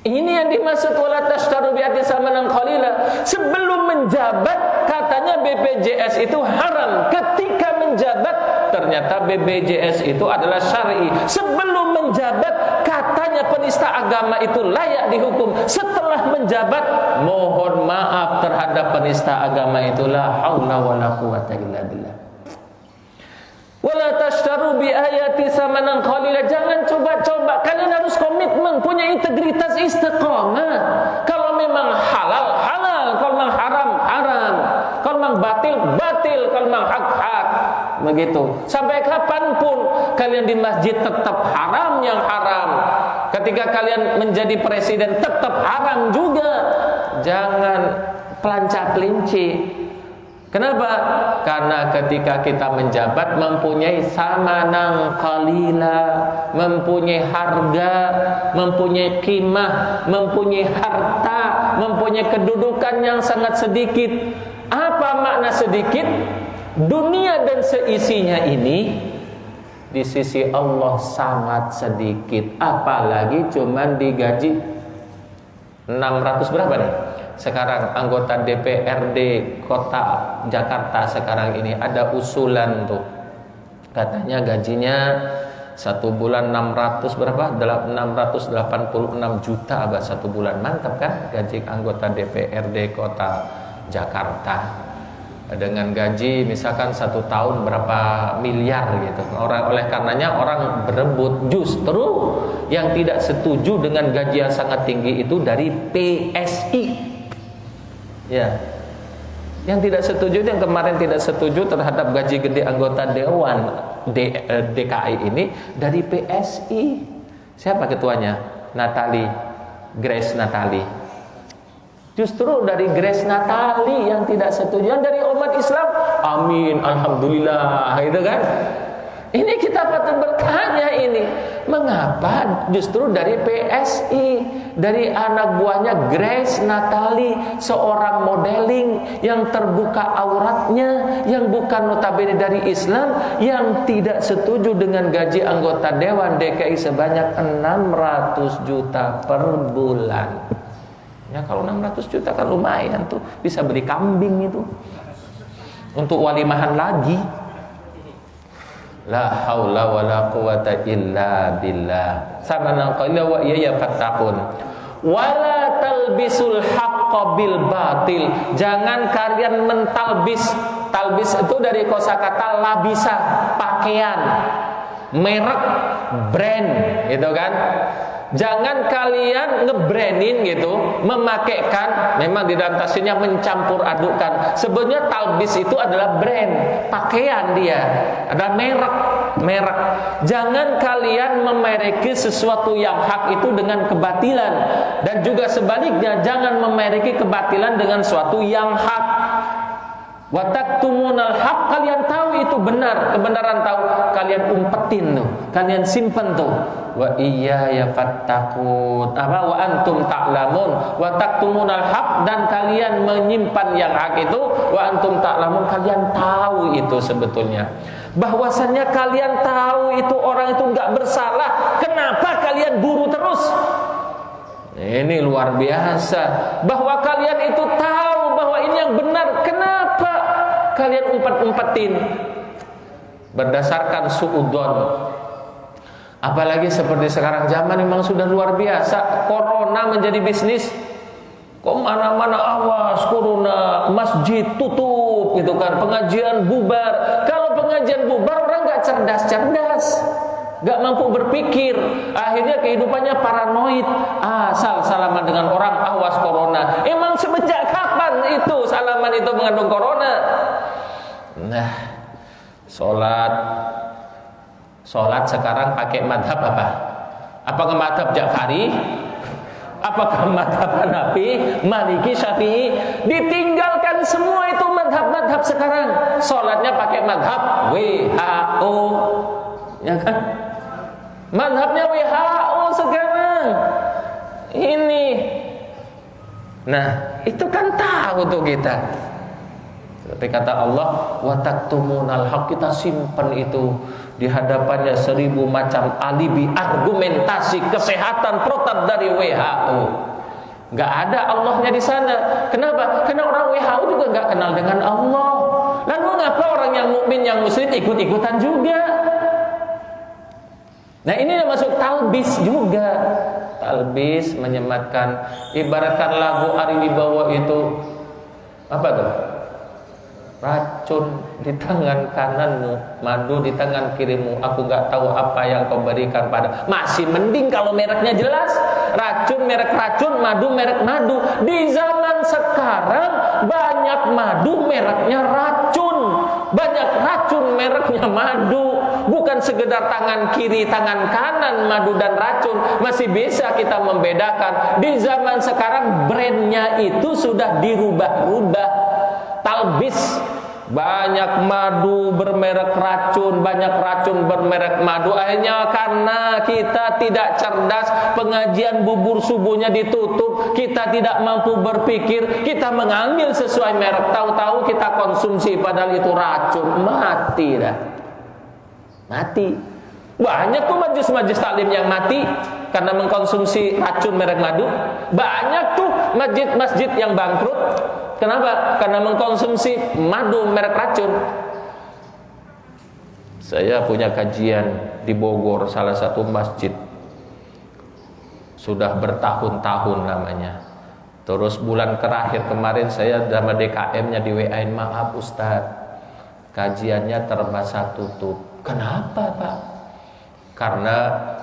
Ini yang dimaksud wala tashtaru bi ayati samanan qalila. Sebelum menjabat katanya BPJS itu haram. Ketika menjabat ternyata BPJS itu adalah syar'i. Sebelum menjabat katanya penista agama itu layak dihukum. Setelah menjabat mohon maaf terhadap penista agama itu, la haula wala quwata illa billah. Wala tashtaru bi ayati samanan qalila. Jangan coba-coba, kalian harus komitmen, punya integritas, istiqamah. Kalau memang halal, halal. Kalau memang haram, haram. Kalau memang batil, batil. Kalau memang hak, hak. Begitu. Sampai kapanpun kalian di masjid tetap haram yang haram. Ketika kalian menjadi presiden tetap haram juga. Jangan pelanca-pelinci. Kenapa? Karena ketika kita menjabat mempunyai samanan qalila, mempunyai harga, mempunyai qimah, mempunyai harta, mempunyai kedudukan yang sangat sedikit. Apa makna sedikit? Dunia dan seisinya ini di sisi Allah sangat sedikit. Apalagi cuman digaji 600 berapa nih? Sekarang anggota DPRD Kota Jakarta sekarang ini ada usulan tuh, katanya gajinya satu bulan 600 berapa? 686 juta abah satu bulan. Mantap kan gaji anggota DPRD Kota Jakarta. Dengan gaji misalkan 1 tahun berapa miliar gitu. Oleh karenanya orang berebut. Justru yang tidak setuju dengan gaji yang sangat tinggi itu dari PSI. Ya, yang tidak setuju, yang kemarin tidak setuju terhadap gaji gede anggota Dewan DKI ini dari PSI. Siapa ketuanya? Grace Natali. Justru dari Grace Natali yang tidak setuju. Yang dari umat Islam, amin, alhamdulillah, gitu kan? Ini kita patut bertanya ini, mengapa justru dari PSI, dari anak buahnya Grace Natali, seorang modeling yang terbuka auratnya, yang bukan notabene dari Islam, yang tidak setuju dengan gaji anggota Dewan DKI sebanyak 600 juta per bulan. Ya kalau 600 juta kan lumayan tuh, bisa beli kambing itu untuk walimahan lagi. La haula wala quwata illa billah. Samanan qalila wa iyaya fattaqun. Wala talbisul haqqo bil batil. Jangan kalian mentalbis. Talbis itu dari kosakata labisa, pakaian, merek, brand, gitu kan? Jangan kalian ngebrandin gitu, memakaikan, memang di dalam tafsirnya mencampur adukan. Sebenarnya talbis itu adalah brand, pakaian dia, ada merek. Jangan kalian memeriki sesuatu yang hak itu dengan kebatilan, dan juga sebaliknya jangan memeriki kebatilan dengan sesuatu yang hak. Wa taktumunal haq, kalian tahu itu benar, kebenaran tahu, kalian umpetin tuh, kalian simpen tuh. Wa iyaya fattaqun, wa antum ta'lamun. Wa taktumunal haq, dan kalian menyimpan yang hak itu, wa antum ta'lamun, kalian tahu itu sebetulnya. Bahwasannya kalian tahu itu orang itu enggak bersalah, kenapa kalian buru terus? Ini luar biasa. Bahwa kalian itu tahu bahwa ini yang benar, kenapa kalian umpet-umpetin? Berdasarkan suudzon. Apalagi seperti sekarang zaman memang sudah luar biasa. Corona menjadi bisnis. Kok mana-mana awas corona, masjid tutup gitu kan, pengajian bubar. Kalau pengajian bubar orang nggak cerdas, nggak mampu berpikir, akhirnya kehidupannya paranoid. Asal salaman dengan orang, awas corona. Emang semenjak kapan itu salaman itu mengandung corona? Nah, sholat sekarang pakai madhab apa? Apakah madhab Ja'fari? Apakah madhab Hanafi, Maliki, Syafi'i? Ditinggalkan semua itu madhab-madhab sekarang. Sholatnya pakai madhab WHO, ya kan? Madhabnya WHO sekarang ini. Nah, itu kan tahu tuh kita. Tapi kata Allah, wa taktumunal haq, kita simpan itu di hadapannya 1000 macam alibi, argumentasi, kesehatan, protap dari WHO. Gak ada Allahnya di sana. Kenapa? Karena orang WHO juga gak kenal dengan Allah. Lalu ngapa orang yang mukmin, yang muslim ikut-ikutan juga? Nah, ini masuk talbis juga. Talbis menyematkan, ibaratkan lagu Ari Wibowo itu apa tuh? Racun di tangan kananmu, madu di tangan kirimu. Aku gak tahu apa yang kau berikan pada. Masih mending kalau mereknya jelas. Racun merek racun, madu merek madu. Di zaman sekarang banyak madu mereknya racun, banyak racun mereknya madu. Bukan sekedar tangan kiri, tangan kanan, madu dan racun. Masih bisa kita membedakan. Di zaman sekarang brandnya itu sudah dirubah-rubah. Talbis, banyak madu bermerek racun, banyak racun bermerek madu. Akhirnya karena kita tidak cerdas, pengajian bubur subuhnya ditutup, kita tidak mampu berpikir, kita mengambil sesuai merek, tahu-tahu kita konsumsi padahal itu racun. Mati dah, mati. Banyak tuh majelis-majelis taklim yang mati karena mengkonsumsi racun merek madu. Banyak tuh masjid-masjid yang bangkrut. Kenapa? Karena mengkonsumsi madu merek racun. Saya punya kajian di Bogor, salah satu masjid. Sudah bertahun-tahun namanya. Terus bulan terakhir kemarin saya sama DKM-nya di WA-in, maaf Ustaz, kajiannya terpaksa tutup. Kenapa Pak? Karena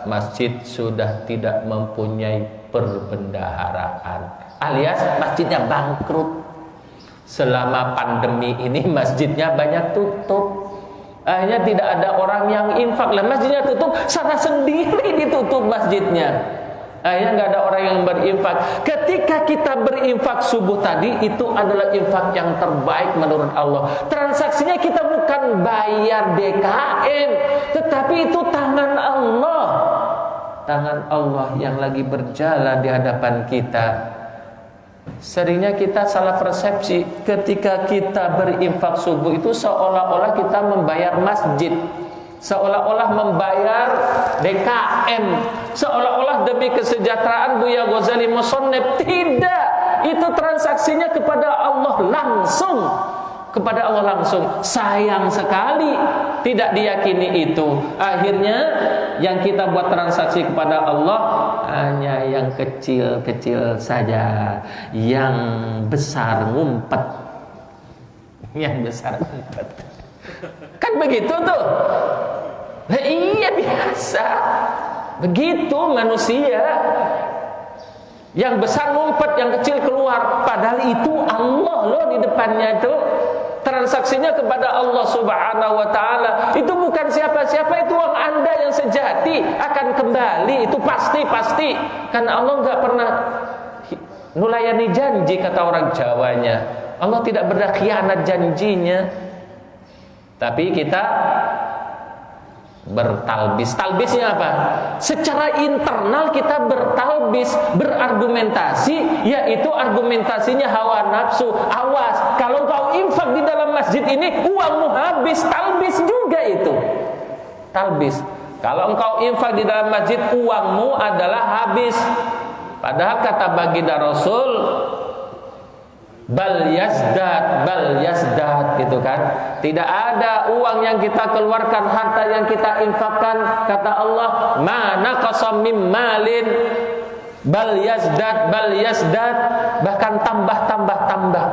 masjid sudah tidak mempunyai perbendaharaan, alias masjidnya bangkrut. Selama pandemi ini masjidnya banyak tutup. Akhirnya tidak ada orang yang infak. Lah masjidnya tutup, sana sendiri ditutup masjidnya. Akhirnya nggak ada orang yang berinfak. Ketika kita berinfak subuh tadi, itu adalah infak yang terbaik menurut Allah. Transaksinya kita bukan bayar DKM, tetapi itu tangan Allah. Tangan Allah yang lagi berjalan di hadapan kita. Seringnya kita salah persepsi ketika kita berinfak subuh itu seolah-olah kita membayar masjid, seolah-olah membayar DKM, seolah-olah demi kesejahteraan Buya Ghazali Musonnef. Tidak, itu transaksinya kepada Allah langsung, kepada Allah langsung. Sayang sekali tidak diyakini itu. Akhirnya yang kita buat transaksi kepada Allah hanya yang kecil-kecil saja, yang besar ngumpet. Yang besar ngumpet. Kan begitu tuh. Nah, iya biasa. Begitu manusia. Yang besar ngumpet, yang kecil keluar. Padahal itu Allah loh di depannya itu. Transaksinya kepada Allah Subhanahu wa ta'ala. Itu bukan siapa-siapa, itu uang Anda yang sejati akan kembali. Itu pasti. Karena Allah gak pernah nulayani janji, kata orang Jawanya. Allah tidak berkhianat janjinya. Tapi kita bertalbis. Talbisnya apa? Secara internal kita bertalbis, berargumentasi, yaitu argumentasinya hawa nafsu. Awas, kalau kau infak di dalam masjid ini, uangmu habis. Talbis juga itu. Talbis. Kalau engkau infak di dalam masjid, uangmu adalah habis. Padahal kata baginda Rasul, bal yasdad gitu kan. Tidak ada uang yang kita keluarkan, harta yang kita infakkan, kata Allah, mana qasam mim malin, bal yasdad, bahkan tambah.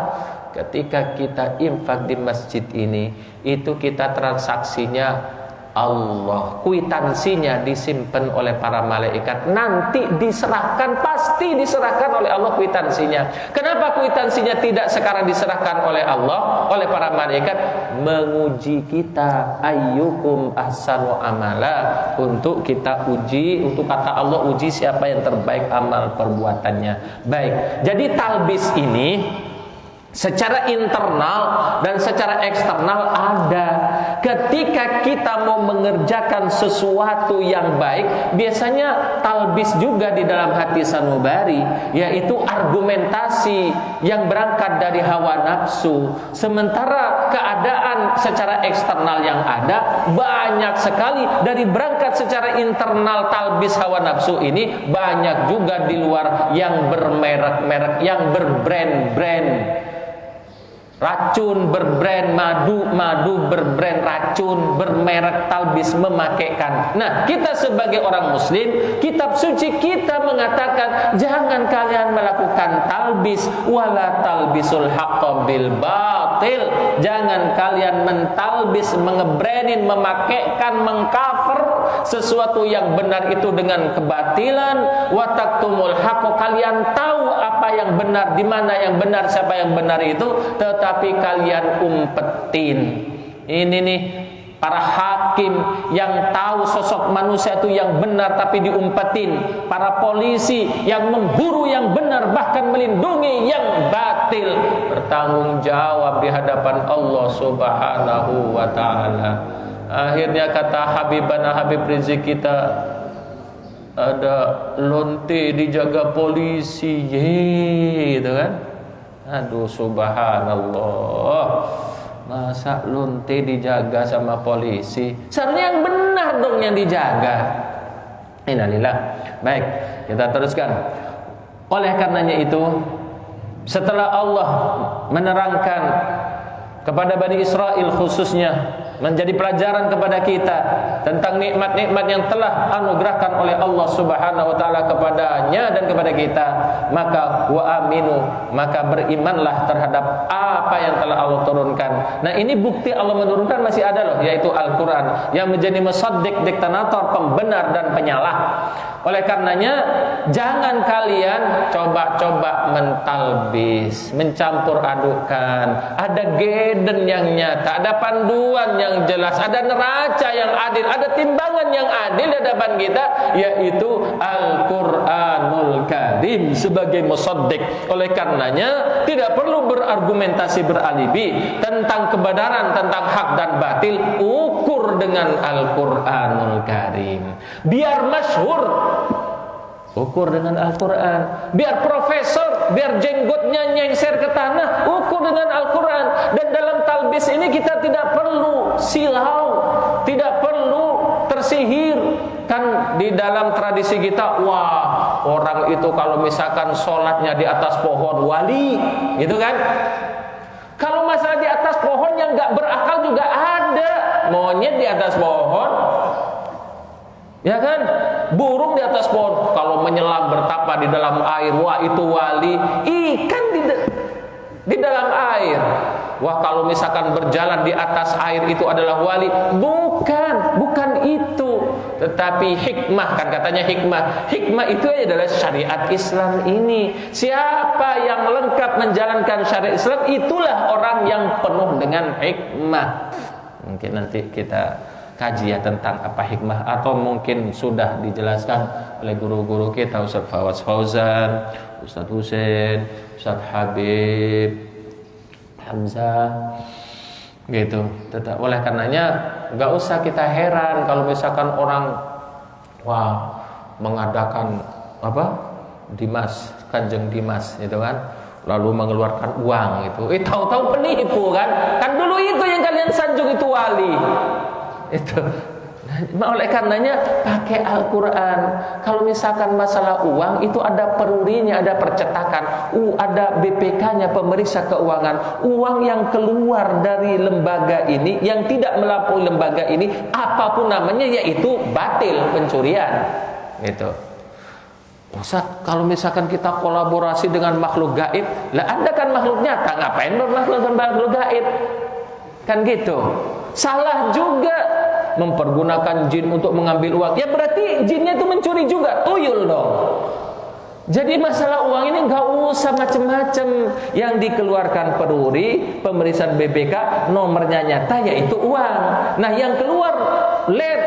Ketika kita infak di masjid ini, itu kita transaksinya Allah, kwitansinya disimpan oleh para malaikat, nanti diserahkan, pasti diserahkan oleh Allah kwitansinya. Kenapa kwitansinya tidak sekarang diserahkan oleh Allah, oleh para malaikat? Menguji kita, ayyukum ahsanu amala, untuk kita uji, untuk kata Allah, uji siapa yang terbaik amal perbuatannya. Baik, jadi talbis ini secara internal dan secara eksternal ada. Ketika kita mau mengerjakan sesuatu yang baik, biasanya talbis juga di dalam hati sanubari, yaitu argumentasi yang berangkat dari hawa nafsu. Sementara keadaan secara eksternal yang ada banyak sekali. Dari berangkat secara internal talbis hawa nafsu ini, banyak juga di luar yang bermerek-merek, yang berbrand-brand. Racun berbrand madu berbrand racun, bermerek talbis, memakaikan. Nah, kita sebagai orang muslim, kitab suci kita mengatakan, jangan kalian melakukan talbis, wala talbisul haqqa bil batil. Jangan kalian mentalbis, mengebrandin, memakaikan, mengcover sesuatu yang benar itu dengan kebatilan. Wa taktumul haqqa, kalian tahu apa yang benar, di mana yang benar, siapa yang benar itu, tetapi kalian umpetin. Ini nih para hakim yang tahu sosok manusia itu yang benar tapi diumpetin. Para polisi yang memburu yang benar bahkan melindungi yang batil, bertanggung jawab di hadapan Allah Subhanahu wa ta'ala. Akhirnya kata Habib Rizik kita, ada lonte dijaga polisi, gitu kan? Aduh, subhanallah. Masa lonte dijaga sama polisi? Seharusnya yang benar dong yang dijaga. Innalillah. Baik, kita teruskan. Oleh karenanya itu, setelah Allah menerangkan kepada Bani Israel khususnya, menjadi pelajaran kepada kita tentang nikmat-nikmat yang telah anugerahkan oleh Allah Subhanahu wa taala kepadanya dan kepada kita, maka wa aminu, maka berimanlah terhadap apa yang telah Allah turunkan. Nah, ini bukti Allah menurunkan masih ada loh, yaitu Al-Qur'an yang menjadi musaddiq, diktator, pembenar dan penyalah. Oleh karenanya, jangan kalian coba-coba mentalbis, mencampur adukan. Ada geden yang nyata, ada panduan yang jelas, ada neraca yang adil, ada timbangan yang adil di hadapan kita, yaitu Al-Qur'anul Karim sebagai musaddiq. Oleh karenanya, tidak perlu berargumentasi beralibi tentang kebenaran, tentang hak dan batil. Ukur dengan Al-Qur'anul Karim. Biar masyhur, ukur dengan Al-Qur'an. Biar profesor, biar jenggotnya nyengser ke tanah, ukur dengan Al-Qur'an. Dan dalam talbis ini kita tidak perlu silau, tidak perlu tersihir. Kan di dalam tradisi kita, wah, orang itu kalau misalkan sholatnya di atas pohon, wali, gitu kan. Kalau masalah di atas pohon yang gak berakal juga ada. Monyet di atas pohon, ya kan? Burung di atas pohon, kalau menyelam bertapa di dalam air, wah itu wali. Ikan di dalam air, wah kalau misalkan berjalan di atas air itu adalah wali. Bukan itu. Tetapi hikmah, kan katanya hikmah itu adalah syariat Islam ini. Siapa yang lengkap menjalankan syariat Islam, itulah orang yang penuh dengan hikmah. Mungkin nanti kita kaji ya tentang apa hikmah, atau mungkin sudah dijelaskan oleh guru-guru kita, Ustaz Fawaz Fauzan, Ustaz Husain, Ustaz Habib Hamzah gitu. Oleh karenanya nggak usah kita heran kalau misalkan orang mengadakan Dimas, Kanjeng Dimas itu kan, lalu mengeluarkan uang itu, tahu-tahu penipu kan dulu itu yang kalian sanjung itu wali itu. Oleh karenanya pakai Al-Quran. Kalau misalkan masalah uang itu ada perurinya, ada percetakan, ada BPK-nya, pemeriksa keuangan. Uang yang keluar dari lembaga ini, yang tidak melampaui lembaga ini, apapun namanya, yaitu batil, pencurian. Gitu. Ustaz, kalau misalkan kita kolaborasi dengan makhluk gaib, lah Anda kan makhluk nyata, ngapain bermakhluk gaib? Kan gitu. Salah juga mempergunakan jin untuk mengambil uang. Ya berarti jinnya itu mencuri juga, tuyul dong. Jadi masalah uang ini nggak usah macam-macam. Yang dikeluarkan peruri, pemeriksaan BPK, nomornya nyata, yaitu uang. Nah yang keluar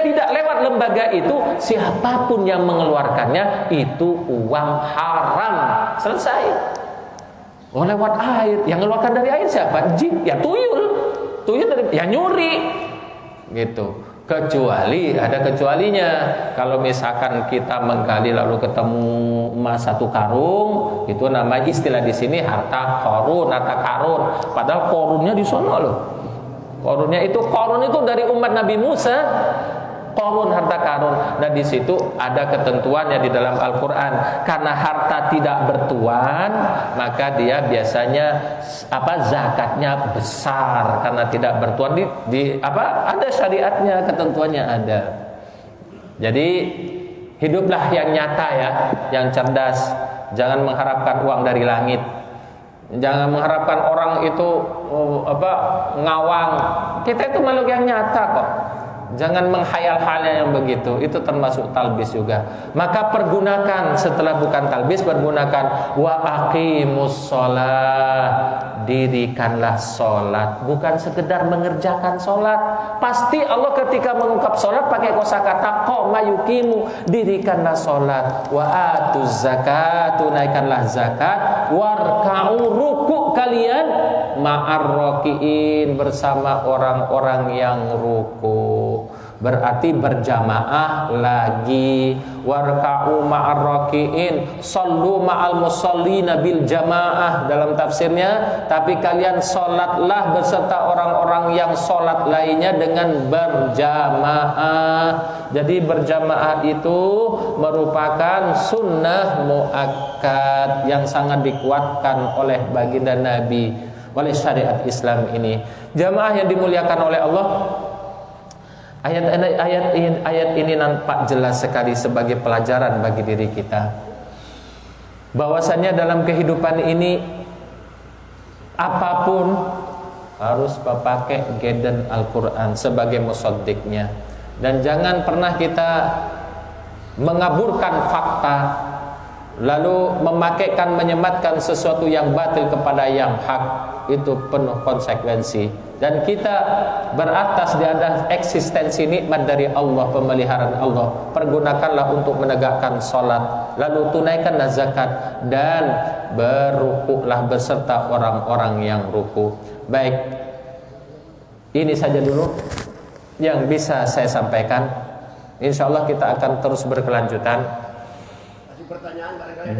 tidak lewat lembaga itu, siapapun yang mengeluarkannya itu uang haram. Selesai. Lewat air, yang mengeluarkan dari air siapa? Jin, ya tuyul dari, ya nyuri gitu. Kecuali, ada kecualinya. Kalau misalkan kita menggali lalu ketemu emas 1 karung, itu namanya istilah di sini harta karun. Padahal korunnya di sana loh. Korun itu dari umat Nabi Musa. Korun, harta karun. Nah di situ ada ketentuannya di dalam Al-Quran. Karena harta tidak bertuan, maka dia biasanya zakatnya besar. Karena tidak bertuan ada syariatnya, ketentuannya ada. Jadi hiduplah yang nyata ya, yang cerdas. Jangan mengharapkan uang dari langit. Jangan mengharapkan orang itu ngawang. Kita itu makhluk yang nyata kok. Jangan menghayal-hayal yang begitu, itu termasuk talbis juga. Maka pergunakan, setelah bukan talbis, pergunakan wa aqimus shalah, dirikanlah sholat, bukan sekedar mengerjakan sholat. Pasti Allah ketika mengungkap sholat pakai kosakata qoma yuqimu, dirikanlah sholat. Wa atuz zakat, tunaikanlah zakat. Warka'u, ruku kalian ma'ar rakiin, bersama orang-orang yang ruku. Berarti berjamaah lagi. Warka'u ma'ar rakiin, sallu ma'al musallina bil jamaah dalam tafsirnya. Tapi kalian sholatlah beserta orang-orang yang sholat lainnya dengan berjamaah. Jadi berjamaah itu merupakan sunnah muakkad yang sangat dikuatkan oleh baginda Nabi, oleh syariat Islam ini. Jamaah yang dimuliakan oleh Allah, ayat ini nampak jelas sekali sebagai pelajaran bagi diri kita, bahwasannya dalam kehidupan ini apapun harus memakai geden Al-Quran sebagai musaddiknya. Dan jangan pernah kita mengaburkan fakta lalu memakaikan, menyematkan sesuatu yang batil kepada yang hak. Itu penuh konsekuensi. Dan kita beratas di atas eksistensi nikmat dari Allah, pemeliharaan Allah. Pergunakanlah untuk menegakkan sholat, lalu tunaikanlah zakat, dan berukuklah beserta orang-orang yang ruku. Baik, ini saja dulu yang bisa saya sampaikan. Insya Allah kita akan terus berkelanjutan.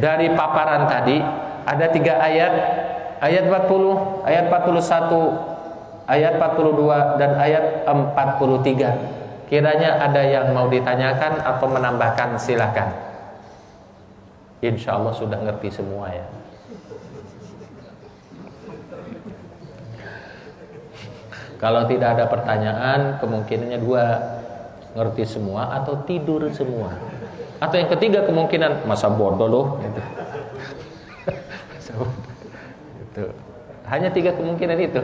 Dari paparan tadi ada 3 ayat, ayat 40, ayat 41, ayat 42 dan ayat 43. Kiranya ada yang mau ditanyakan atau menambahkan, silakan. Insya Allah sudah ngerti semua ya. Kalau tidak ada pertanyaan, kemungkinannya 2, ngerti semua atau tidur semua. Atau yang ketiga kemungkinan masa bodoh loh gitu. Itu. Hanya 3 kemungkinan itu.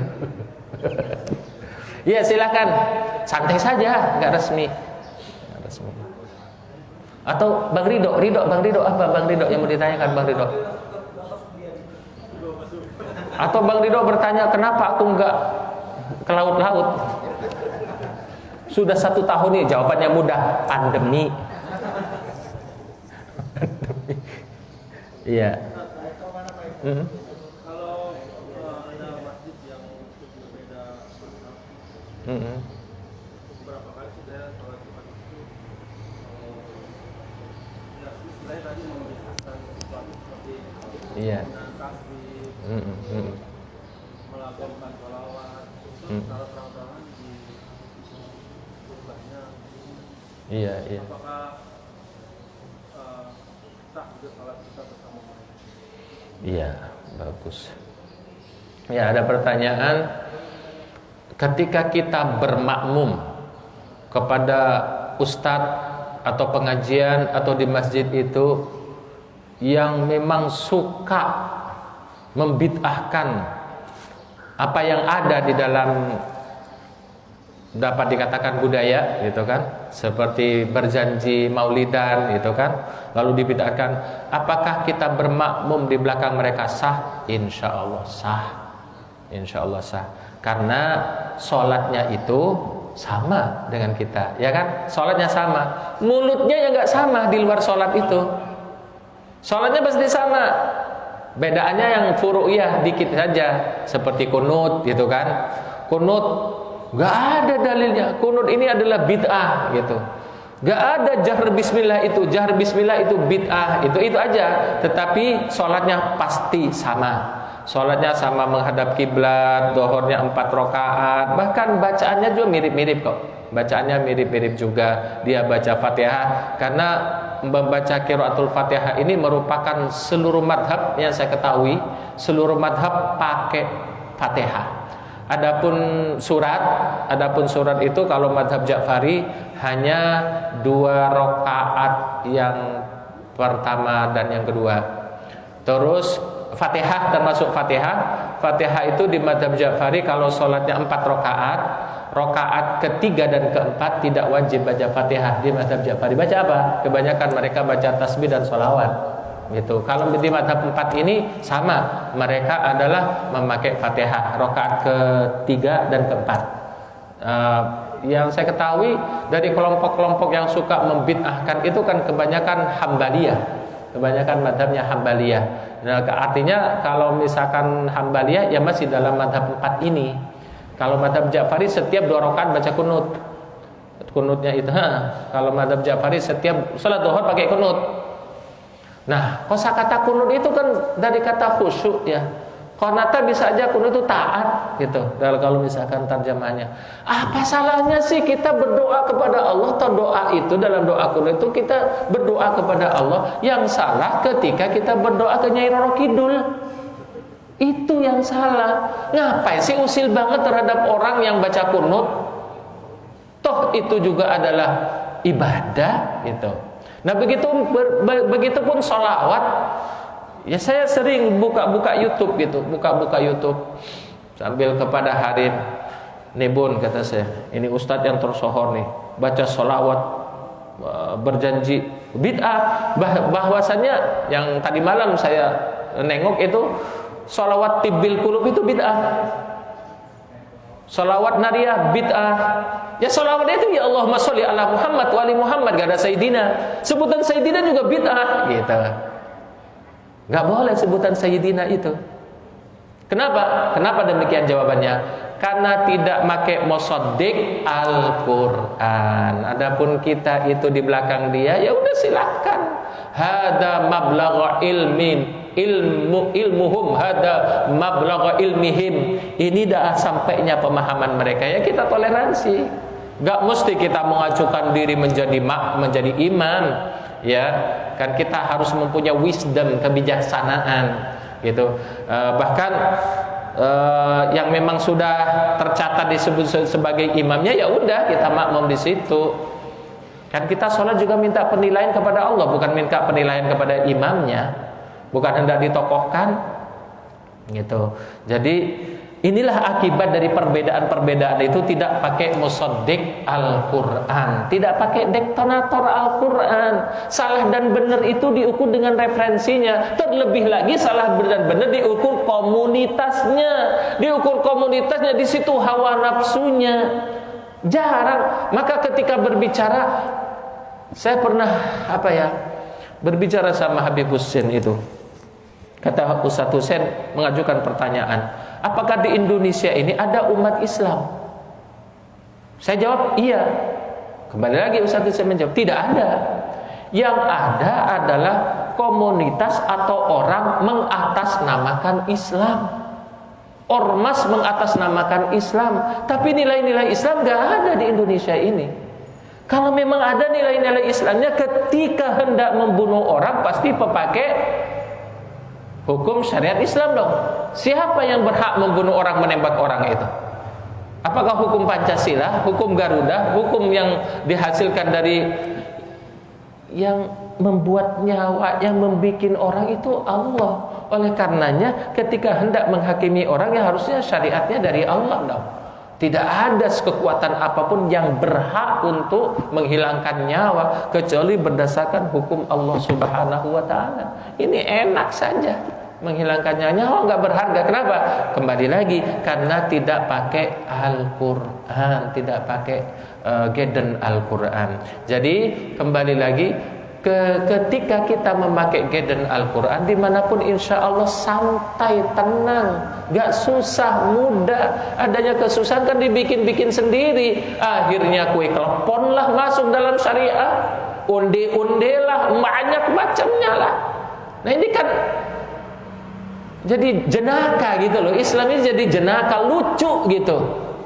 Ya silakan, santai saja, nggak resmi. Atau Bang Ridho apa Bang Ridho yang mau ditanyakan Bang Ridho? Atau Bang Ridho bertanya kenapa aku enggak ke laut-laut? Sudah 1 tahun nih, jawabannya mudah, pandemi. Iya. Kalau ada masjid yang berbeda beberapa kali saya sholat Jumat itu istilahnya tadi membisniskan sesuatu seperti tasbih, melakukan sholawat itu secara terang-terangan di khutbahnya. Iya. Apakah sah juga sholat kita bersama mereka? Iya, bagus. Ya, ada pertanyaan. Ketika kita bermakmum kepada ustadz atau pengajian atau di masjid itu yang memang suka membid'ahkan apa yang ada di dalam dapat dikatakan budaya gitu kan, seperti berjanji maulidan gitu kan, lalu dibid'ahkan, apakah kita bermakmum di belakang mereka sah? Insya Allah sah, karena sholatnya itu sama dengan kita, ya kan? Sholatnya sama, mulutnya yang nggak sama di luar sholat itu. Sholatnya pasti sama, bedaannya yang furu'iyah dikit saja, seperti kunut gitu kan. Kunut gak ada dalilnya, kunut ini adalah bid'ah gitu. Gak ada jahr bismillah itu bid'ah, itu aja. Tetapi sholatnya pasti sama. Sholatnya sama menghadap kiblat, dohornya 4 rakaat, bahkan bacaannya juga mirip-mirip kok. Bacaannya mirip-mirip juga. Dia baca Fatihah, karena membaca qiraatul Fatihah ini merupakan seluruh madhab yang saya ketahui, seluruh madhab pakai Fatihah. Adapun surat itu kalau madhab Ja'fari hanya 2 rakaat yang pertama dan yang kedua. Terus Fatihah termasuk Fatihah itu di madhab Ja'fari kalau sholatnya 4 rakaat, rakaat ketiga dan keempat tidak wajib baca Fatihah di madhab Ja'fari. Baca apa? Kebanyakan mereka baca tasbih dan sholawat gitu. Kalau di madhab 4 ini sama, mereka adalah memakai Fatihah rakaat ketiga dan keempat. Yang saya ketahui dari kelompok-kelompok yang suka membid'ahkan itu kan kebanyakan Hambaliyah, kebanyakan madhabnya Hambaliyah. Nah, artinya kalau misalkan Hambaliyah ya masih dalam madhab 4 ini. Kalau madhab Ja'fari setiap 2 rakaat baca kunut. Kunutnya itu, kalau madhab Ja'fari setiap salat duhur pakai kunut. Nah, kosakata kunut itu kan dari kata khusyuk ya. Konata bisa aja kunut itu taat gitu. Kalau misalkan terjemahnya, apa salahnya sih kita berdoa kepada Allah? Atau doa itu dalam doa kunut itu kita berdoa kepada Allah. Yang salah ketika kita berdoa ke Nyai Roro Kidul. Itu yang salah. Ngapain sih usil banget terhadap orang yang baca kunut? Toh itu juga adalah ibadah gitu. Nah begitupun sholawat. Ya saya sering buka YouTube gitu, buka YouTube sambil kepada Harim. Nih Bun, kata saya, ini ustadz yang tersohor nih, baca sholawat berjanji bid'ah. Bahwasannya yang tadi malam saya nengok itu sholawat tibbil qulub itu bid'ah. Sholawat nariyah bid'ah. Ya sholawat itu ya Allahumma sholli ala Muhammad wa ali Muhammad, gak ada Sayyidina. Sebutan Sayyidina juga bid'ah gitu. Gak boleh sebutan Sayyidina itu. Kenapa? Kenapa demikian jawabannya? Karena tidak pakai musaddiq Al-Quran. Adapun kita itu di belakang dia, ya udah silakan. Hada mablagha ilmuhum, hada mablagha ilmihim. Ini dah sampainya pemahaman mereka, ya kita toleransi. Gak mesti kita mengajukan diri menjadi imam, ya kan kita harus mempunyai wisdom, kebijaksanaan gitu. Bahkan yang memang sudah tercatat disebut sebagai imamnya, ya udah kita makmum di situ. Kan kita sholat juga minta penilaian kepada Allah, bukan minta penilaian kepada imamnya, bukan hendak ditokohkan gitu. Jadi Inilah akibat dari perbedaan-perbedaan itu tidak pakai musaddiq Al-Quran, tidak pakai dektonator Al-Quran. Salah dan benar itu diukur dengan referensinya. Terlebih lagi salah dan benar diukur komunitasnya. Diukur komunitasnya di situ hawa nafsunya. Jarang. Maka ketika berbicara, saya pernah berbicara sama Habib Hussein itu. Kata Ustaz Hussein mengajukan pertanyaan, apakah di Indonesia ini ada umat Islam? Saya jawab, iya. Kembali lagi Ustaz Hussein menjawab, tidak ada. Yang ada adalah komunitas atau orang mengatasnamakan Islam. Ormas mengatasnamakan Islam. Tapi nilai-nilai Islam gak ada di Indonesia ini. Kalau memang ada nilai-nilai Islamnya, ketika hendak membunuh orang pasti pakai hukum syariat Islam dong. Siapa yang berhak membunuh orang, menembak orang itu? Apakah hukum Pancasila, hukum Garuda, hukum yang dihasilkan dari yang membuat nyawa, yang membuat orang itu Allah. Oleh karenanya ketika hendak menghakimi orang, ya harusnya syariatnya dari Allah dong. Tidak ada kekuatan apapun yang berhak untuk menghilangkan nyawa kecuali berdasarkan hukum Allah Subhanahu wa taala. Ini enak saja menghilangkan nyawa, nggak berharga. Kenapa? Kembali lagi karena tidak pakai Al-Qur'an, tidak pakai geden Al-Qur'an. Jadi kembali lagi ketika kita memakai geden Al-Quran, dimanapun insya Allah santai, tenang, gak susah, mudah. Adanya kesusahan kan dibikin-bikin sendiri. Akhirnya kue klepon lah masuk dalam syariah, unde-unde lah, banyak macamnya lah. Nah ini kan jadi jenaka gitu loh. Islam ini jadi jenaka, lucu gitu,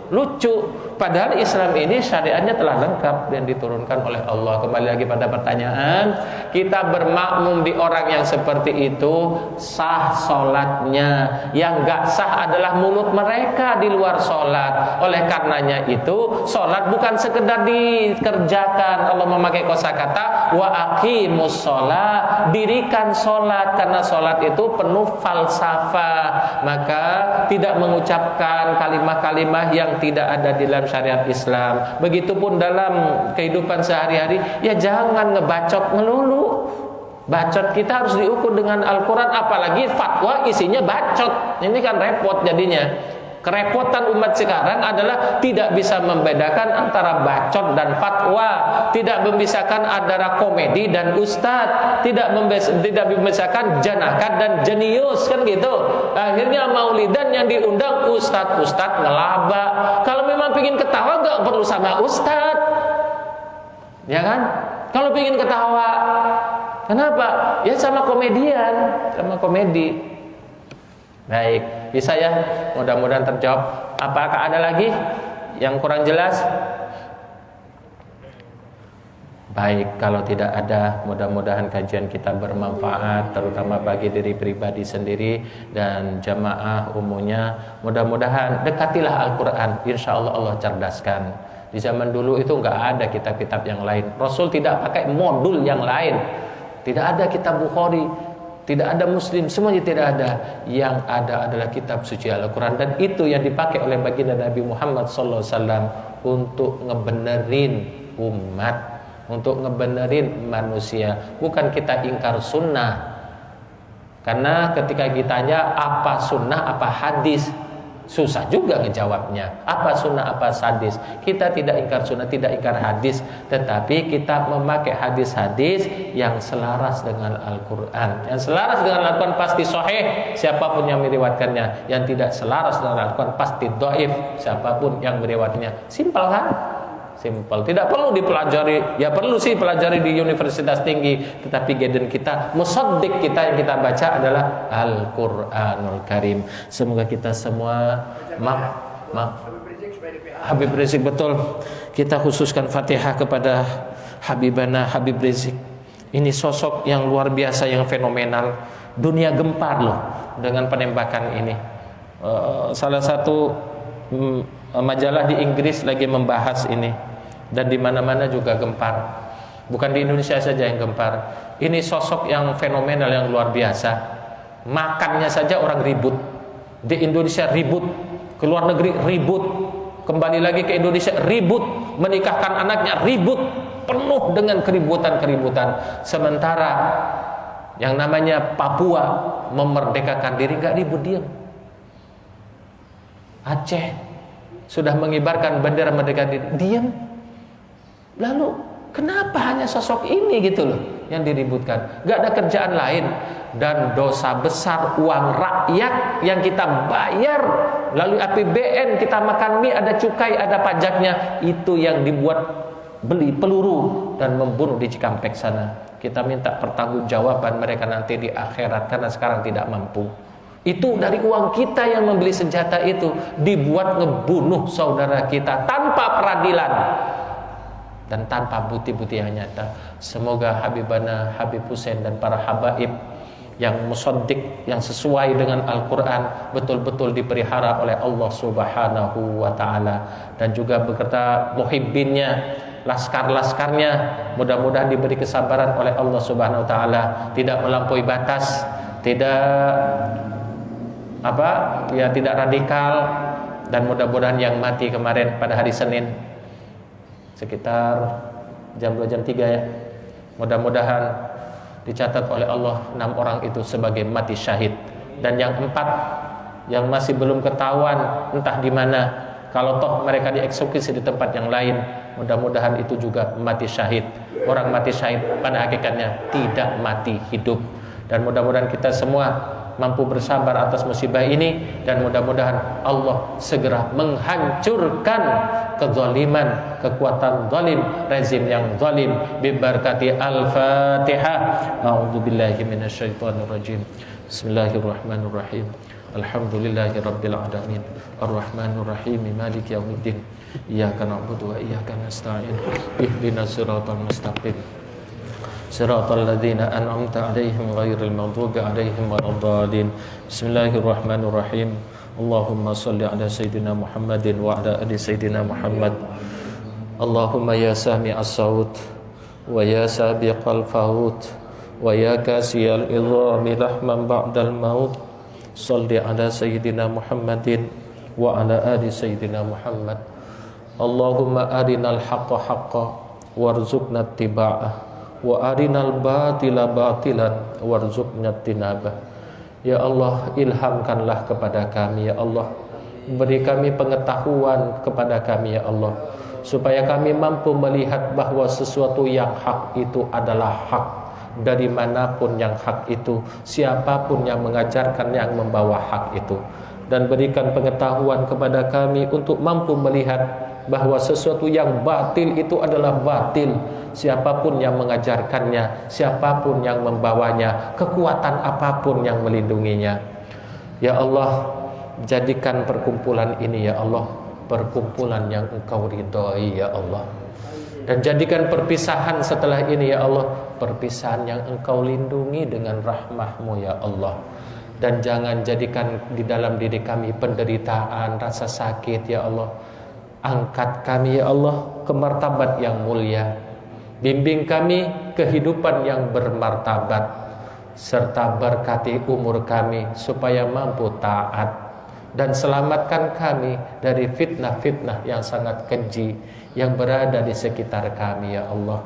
lucu. Padahal Islam ini syariatnya telah lengkap dan diturunkan oleh Allah. Kembali lagi pada pertanyaan, kita bermakmum di orang yang seperti itu, sah solatnya. Yang gak sah adalah mulut mereka di luar solat. Oleh karenanya itu, solat bukan sekedar dikerjakan. Allah memakai kosakata wa aqimus sholat, dirikan solat, karena solat itu penuh falsafah. Maka tidak mengucapkan kalimah-kalimah yang tidak ada di dalam syariat Islam. Begitupun dalam kehidupan sehari-hari, ya jangan ngebacot melulu. Bacot kita harus diukur dengan Al-Quran, apalagi fatwa isinya bacot. Ini kan repot jadinya. Kerepotan umat sekarang adalah tidak bisa membedakan antara bacot dan fatwa, tidak memisahkan antara komedi dan ustadz, tidak memisahkan janakat dan jenius, kan gitu. Akhirnya maulidan yang diundang ustadz ngelaba. Kalau memang pengen ketawa gak perlu sama ustadz, ya kan? Kalau pengen ketawa, kenapa? Ya sama komedian, sama komedi. Baik, bisa ya? Mudah-mudahan terjawab. Apakah ada lagi yang kurang jelas? Baik, kalau tidak ada, mudah-mudahan kajian kita bermanfaat, terutama bagi diri pribadi sendiri dan jamaah umumnya. Mudah-mudahan dekatilah Al-Quran, insya Allah Allah cerdaskan. Di zaman dulu itu nggak ada kitab-kitab yang lain. Rasul tidak pakai modul yang lain. Tidak ada kitab Bukhari, tidak ada Muslim, semuanya tidak ada. Yang ada adalah kitab suci Al-Quran, dan itu yang dipakai oleh baginda Nabi Muhammad SAW untuk ngebenerin umat, untuk ngebenerin manusia. Bukan kita ingkar sunnah. Karena ketika ditanya apa sunnah, apa hadis, susah juga ngejawabnya. Apa sunnah, apa hadis? Kita tidak ingkar sunnah, tidak ingkar hadis, tetapi kita memakai hadis-hadis yang selaras dengan Al-Quran. Yang selaras dengan Al-Quran pasti sahih, siapapun yang meriwayatkannya. Yang tidak selaras dengan Al-Quran pasti dhaif, siapapun yang meriwayatkannya. Simpel kan? Simpel. Tidak perlu dipelajari. Ya perlu sih pelajari di universitas tinggi, tetapi geden kita, musaddiq kita yang kita baca adalah Al-Quranul Karim. Semoga kita semua Habib Rizik, betul. Kita khususkan Fatihah kepada Habibana Habib Rizik. Ini sosok yang luar biasa, yang fenomenal. Dunia gempar loh dengan penembakan ini. Salah satu majalah di Inggris lagi membahas ini, dan di mana-mana juga gempar. Bukan di Indonesia saja yang gempar. Ini sosok yang fenomenal, yang luar biasa. Makannya saja orang ribut. Di Indonesia ribut ke luar negeri ribut, kembali lagi ke Indonesia ribut, menikahkan anaknya ribut, penuh dengan keributan-keributan. Sementara yang namanya Papua memerdekakan diri nggak ribut, diam. Aceh sudah mengibarkan bendera merdeka diri, diam. Lalu kenapa hanya sosok ini gitu loh yang diributkan? Nggak ada kerjaan lain. Dan dosa besar uang rakyat yang kita bayar, lalu APBN kita makan mie, ada cukai, ada pajaknya, itu yang dibuat beli peluru dan membunuh di Cikampek sana. Kita minta pertanggungjawaban mereka nanti di akhirat karena sekarang tidak mampu. Itu dari uang kita yang membeli senjata itu, dibuat ngebunuh saudara kita tanpa peradilan dan tanpa bukti-bukti yang nyata. Semoga Habibana Habib Hussein dan para habaib yang musaddiq, yang sesuai dengan Al-Quran, betul-betul dipelihara oleh Allah Subhanahu wa ta'ala. Dan juga beserta muhibbinnya, laskar-laskarnya, mudah-mudahan diberi kesabaran oleh Allah Subhanahu wa ta'ala, tidak melampaui batas, tidak tidak radikal. Dan mudah-mudahan yang mati kemarin pada hari Senin sekitar jam 2 jam 3 ya, mudah-mudahan dicatat oleh Allah 6 orang itu sebagai mati syahid. Dan yang 4 yang masih belum ketahuan entah di mana, kalau toh mereka dieksekusi di tempat yang lain, mudah-mudahan itu juga mati syahid. Orang mati syahid pada hakikatnya tidak mati hidup. Dan mudah-mudahan kita semua mampu bersabar atas musibah ini, dan mudah-mudahan Allah segera menghancurkan kezaliman, kekuatan zalim, rezim yang zalim, bibarakati Al-Fatihah. A'udzubillahi minasyaitonir rajim. Bismillahirrahmanirrahim. Alhamdulillahirabbil alamin. Arrahmanir rahim. Maliki yaumiddin. Iyyaka na'budu wa iyyaka nasta'in. Ihdinas siratal mustaqim. Siratal ladzina an'amta 'alaihim ghairil maghdubi 'alaihim waladdallin. Bismillahirrahmanirrahim. Allahumma shalli 'ala sayidina Muhammadin wa 'ala ali sayidina Muhammad. Allahumma ya sami'as saut wa ya sabiqal faut wa ya kasiyal idhami lahman ba'dal maut. Shalli 'ala sayidina Muhammadin wa 'ala ali sayidina Muhammad. Allahumma arinal haqqa haqqan warzuqna ittiba'ah wa arinal batila batilan warzuqna tinabah. Ya Allah, ilhamkanlah kepada kami ya Allah, beri kami pengetahuan kepada kami ya Allah, supaya kami mampu melihat bahwa sesuatu yang hak itu adalah hak, dari manapun yang hak itu, siapapun yang mengajarkan, yang membawa hak itu. Dan berikan pengetahuan kepada kami untuk mampu melihat bahwa sesuatu yang batil itu adalah batil, siapapun yang mengajarkannya, siapapun yang membawanya, kekuatan apapun yang melindunginya. Ya Allah, jadikan perkumpulan ini ya Allah perkumpulan yang Engkau ridhai ya Allah. Dan jadikan perpisahan setelah ini ya Allah perpisahan yang Engkau lindungi dengan rahmah-Mu ya Allah. Dan jangan jadikan di dalam diri kami penderitaan, rasa sakit ya Allah. Angkat kami ya Allah ke martabat yang mulia. Bimbing kami kehidupan yang bermartabat, serta berkati umur kami supaya mampu taat. Dan selamatkan kami dari fitnah-fitnah yang sangat keji yang berada di sekitar kami ya Allah.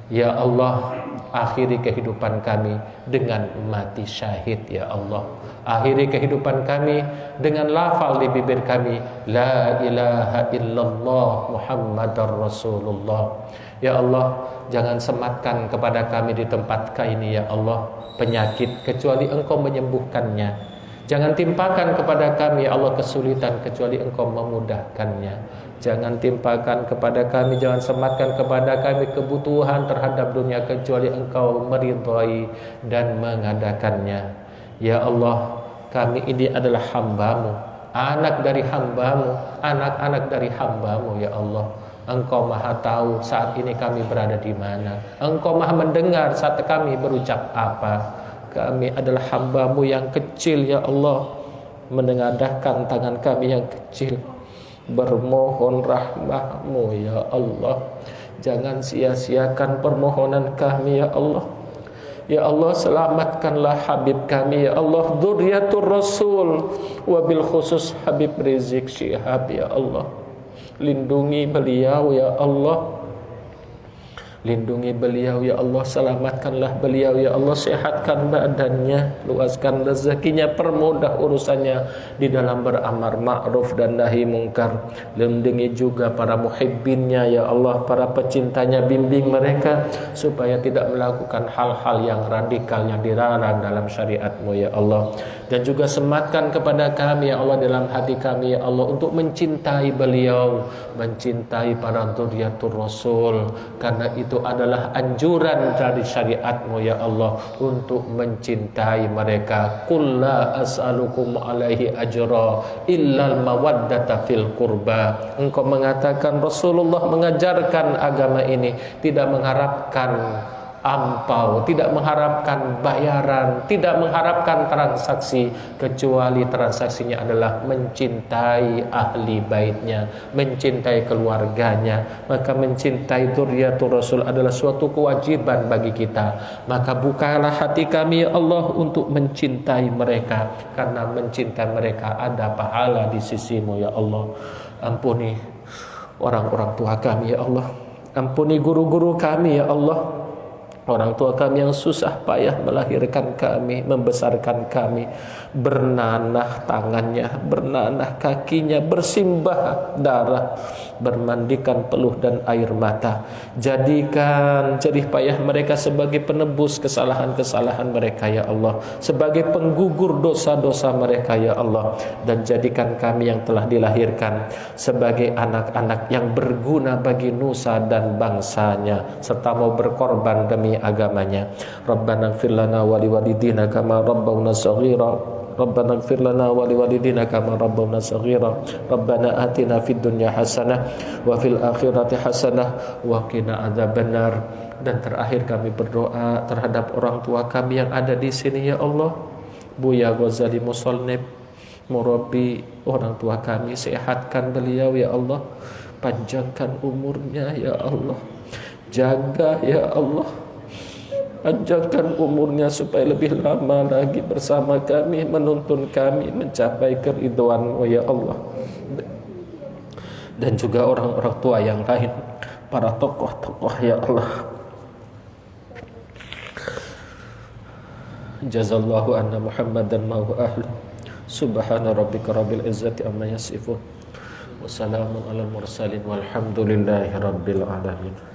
Ya Allah, akhiri kehidupan kami dengan mati syahid ya Allah. Akhiri kehidupan kami dengan lafal di bibir kami, la ilaha illallah Muhammadar Rasulullah. Ya Allah, jangan sematkan kepada kami di tempat ini ya Allah penyakit kecuali Engkau menyembuhkannya. Jangan timpakan kepada kami ya Allah kesulitan kecuali Engkau memudahkannya. Jangan timpakan kepada kami, jangan sematkan kepada kami kebutuhan terhadap dunia kecuali Engkau meridhai dan mengadakannya. Ya Allah, kami ini adalah hamba-Mu, anak dari hamba-Mu, anak-anak dari hamba-Mu ya Allah. Engkau maha tahu saat ini kami berada di mana. Engkau maha mendengar saat kami berucap apa. Kami adalah hamba-Mu yang kecil ya Allah, menengadahkan tangan kami yang kecil, bermohon rahmah-Mu ya Allah. Jangan sia-siakan permohonan kami ya Allah. Ya Allah, selamatkanlah Habib kami, ya Allah, dzurriyyatur Rasul, wabil khusus Habib Rizik Syihab, ya Allah. Lindungi beliau, ya Allah. Lindungi beliau, ya Allah. Selamatkanlah beliau, ya Allah. Sehatkan badannya, luaskan rezekinya, permudah urusannya di dalam beramar ma'ruf dan nahi mungkar. Lindungi juga para muhibbinnya, ya Allah, para pecintanya. Bimbing mereka supaya tidak melakukan hal-hal yang radikal yang dilarang dalam syariat-Mu, ya Allah. Dan juga sematkan kepada kami, ya Allah, dalam hati kami, ya Allah, untuk mencintai beliau, mencintai para dzurriyyatur Rasul, karena itu adalah anjuran dari syariat-Mu, ya Allah, untuk mencintai mereka. Qul la as'alukum alaihi ajra illal mawaddata fil qurba. Engkau mengatakan, Rasulullah mengajarkan agama ini tidak mengharapkan ampau, tidak mengharapkan bayaran, tidak mengharapkan transaksi, kecuali transaksinya adalah mencintai ahli baitnya, mencintai keluarganya. Maka mencintai dzurriyyatur Rasul adalah suatu kewajiban bagi kita. Maka bukalah hati kami, ya Allah, untuk mencintai mereka, karena mencintai mereka ada pahala di sisi-Mu, ya Allah. Ampuni orang-orang tua kami, ya Allah. Ampuni guru-guru kami, ya Allah. Orang tua kami yang susah payah melahirkan kami, membesarkan kami, bernanah tangannya, bernanah kakinya, bersimbah darah, bermandikan peluh dan air mata. Jadikan jerih payah mereka sebagai penebus kesalahan-kesalahan mereka, ya Allah, sebagai penggugur dosa-dosa mereka, ya Allah. Dan jadikan kami yang telah dilahirkan sebagai anak-anak yang berguna bagi nusa dan bangsanya, serta mau berkorban demi agamanya. Rabbana ighfir lana wa liwalidina kama rabbawna shaghira. Rabbana ighfir lana wa liwalidina kama rabbawna shaghira. Rabbana atina fid dunya hasanah wa fil akhirati hasanah wa qina adzabannar. Dan terakhir kami berdoa terhadap orang tua kami yang ada di sini, ya Allah. Buya Ghazali Musannif, murabi orang tua kami, sehatkan beliau, ya Allah. Panjangkan umurnya, ya Allah. Jaga, ya Allah. Panjangkan umurnya supaya lebih lama lagi bersama kami, menuntun kami mencapai keridhaan-Mu, ya Allah. Dan juga orang-orang tua yang lain, para tokoh-tokoh, ya Allah. Jazallahu anna Muhammadan ma huwa ahlu. Subhana rabbika rabbil izzati amma yasifun. Wassalamun alal mursalin walhamdulillahi rabbil alamin.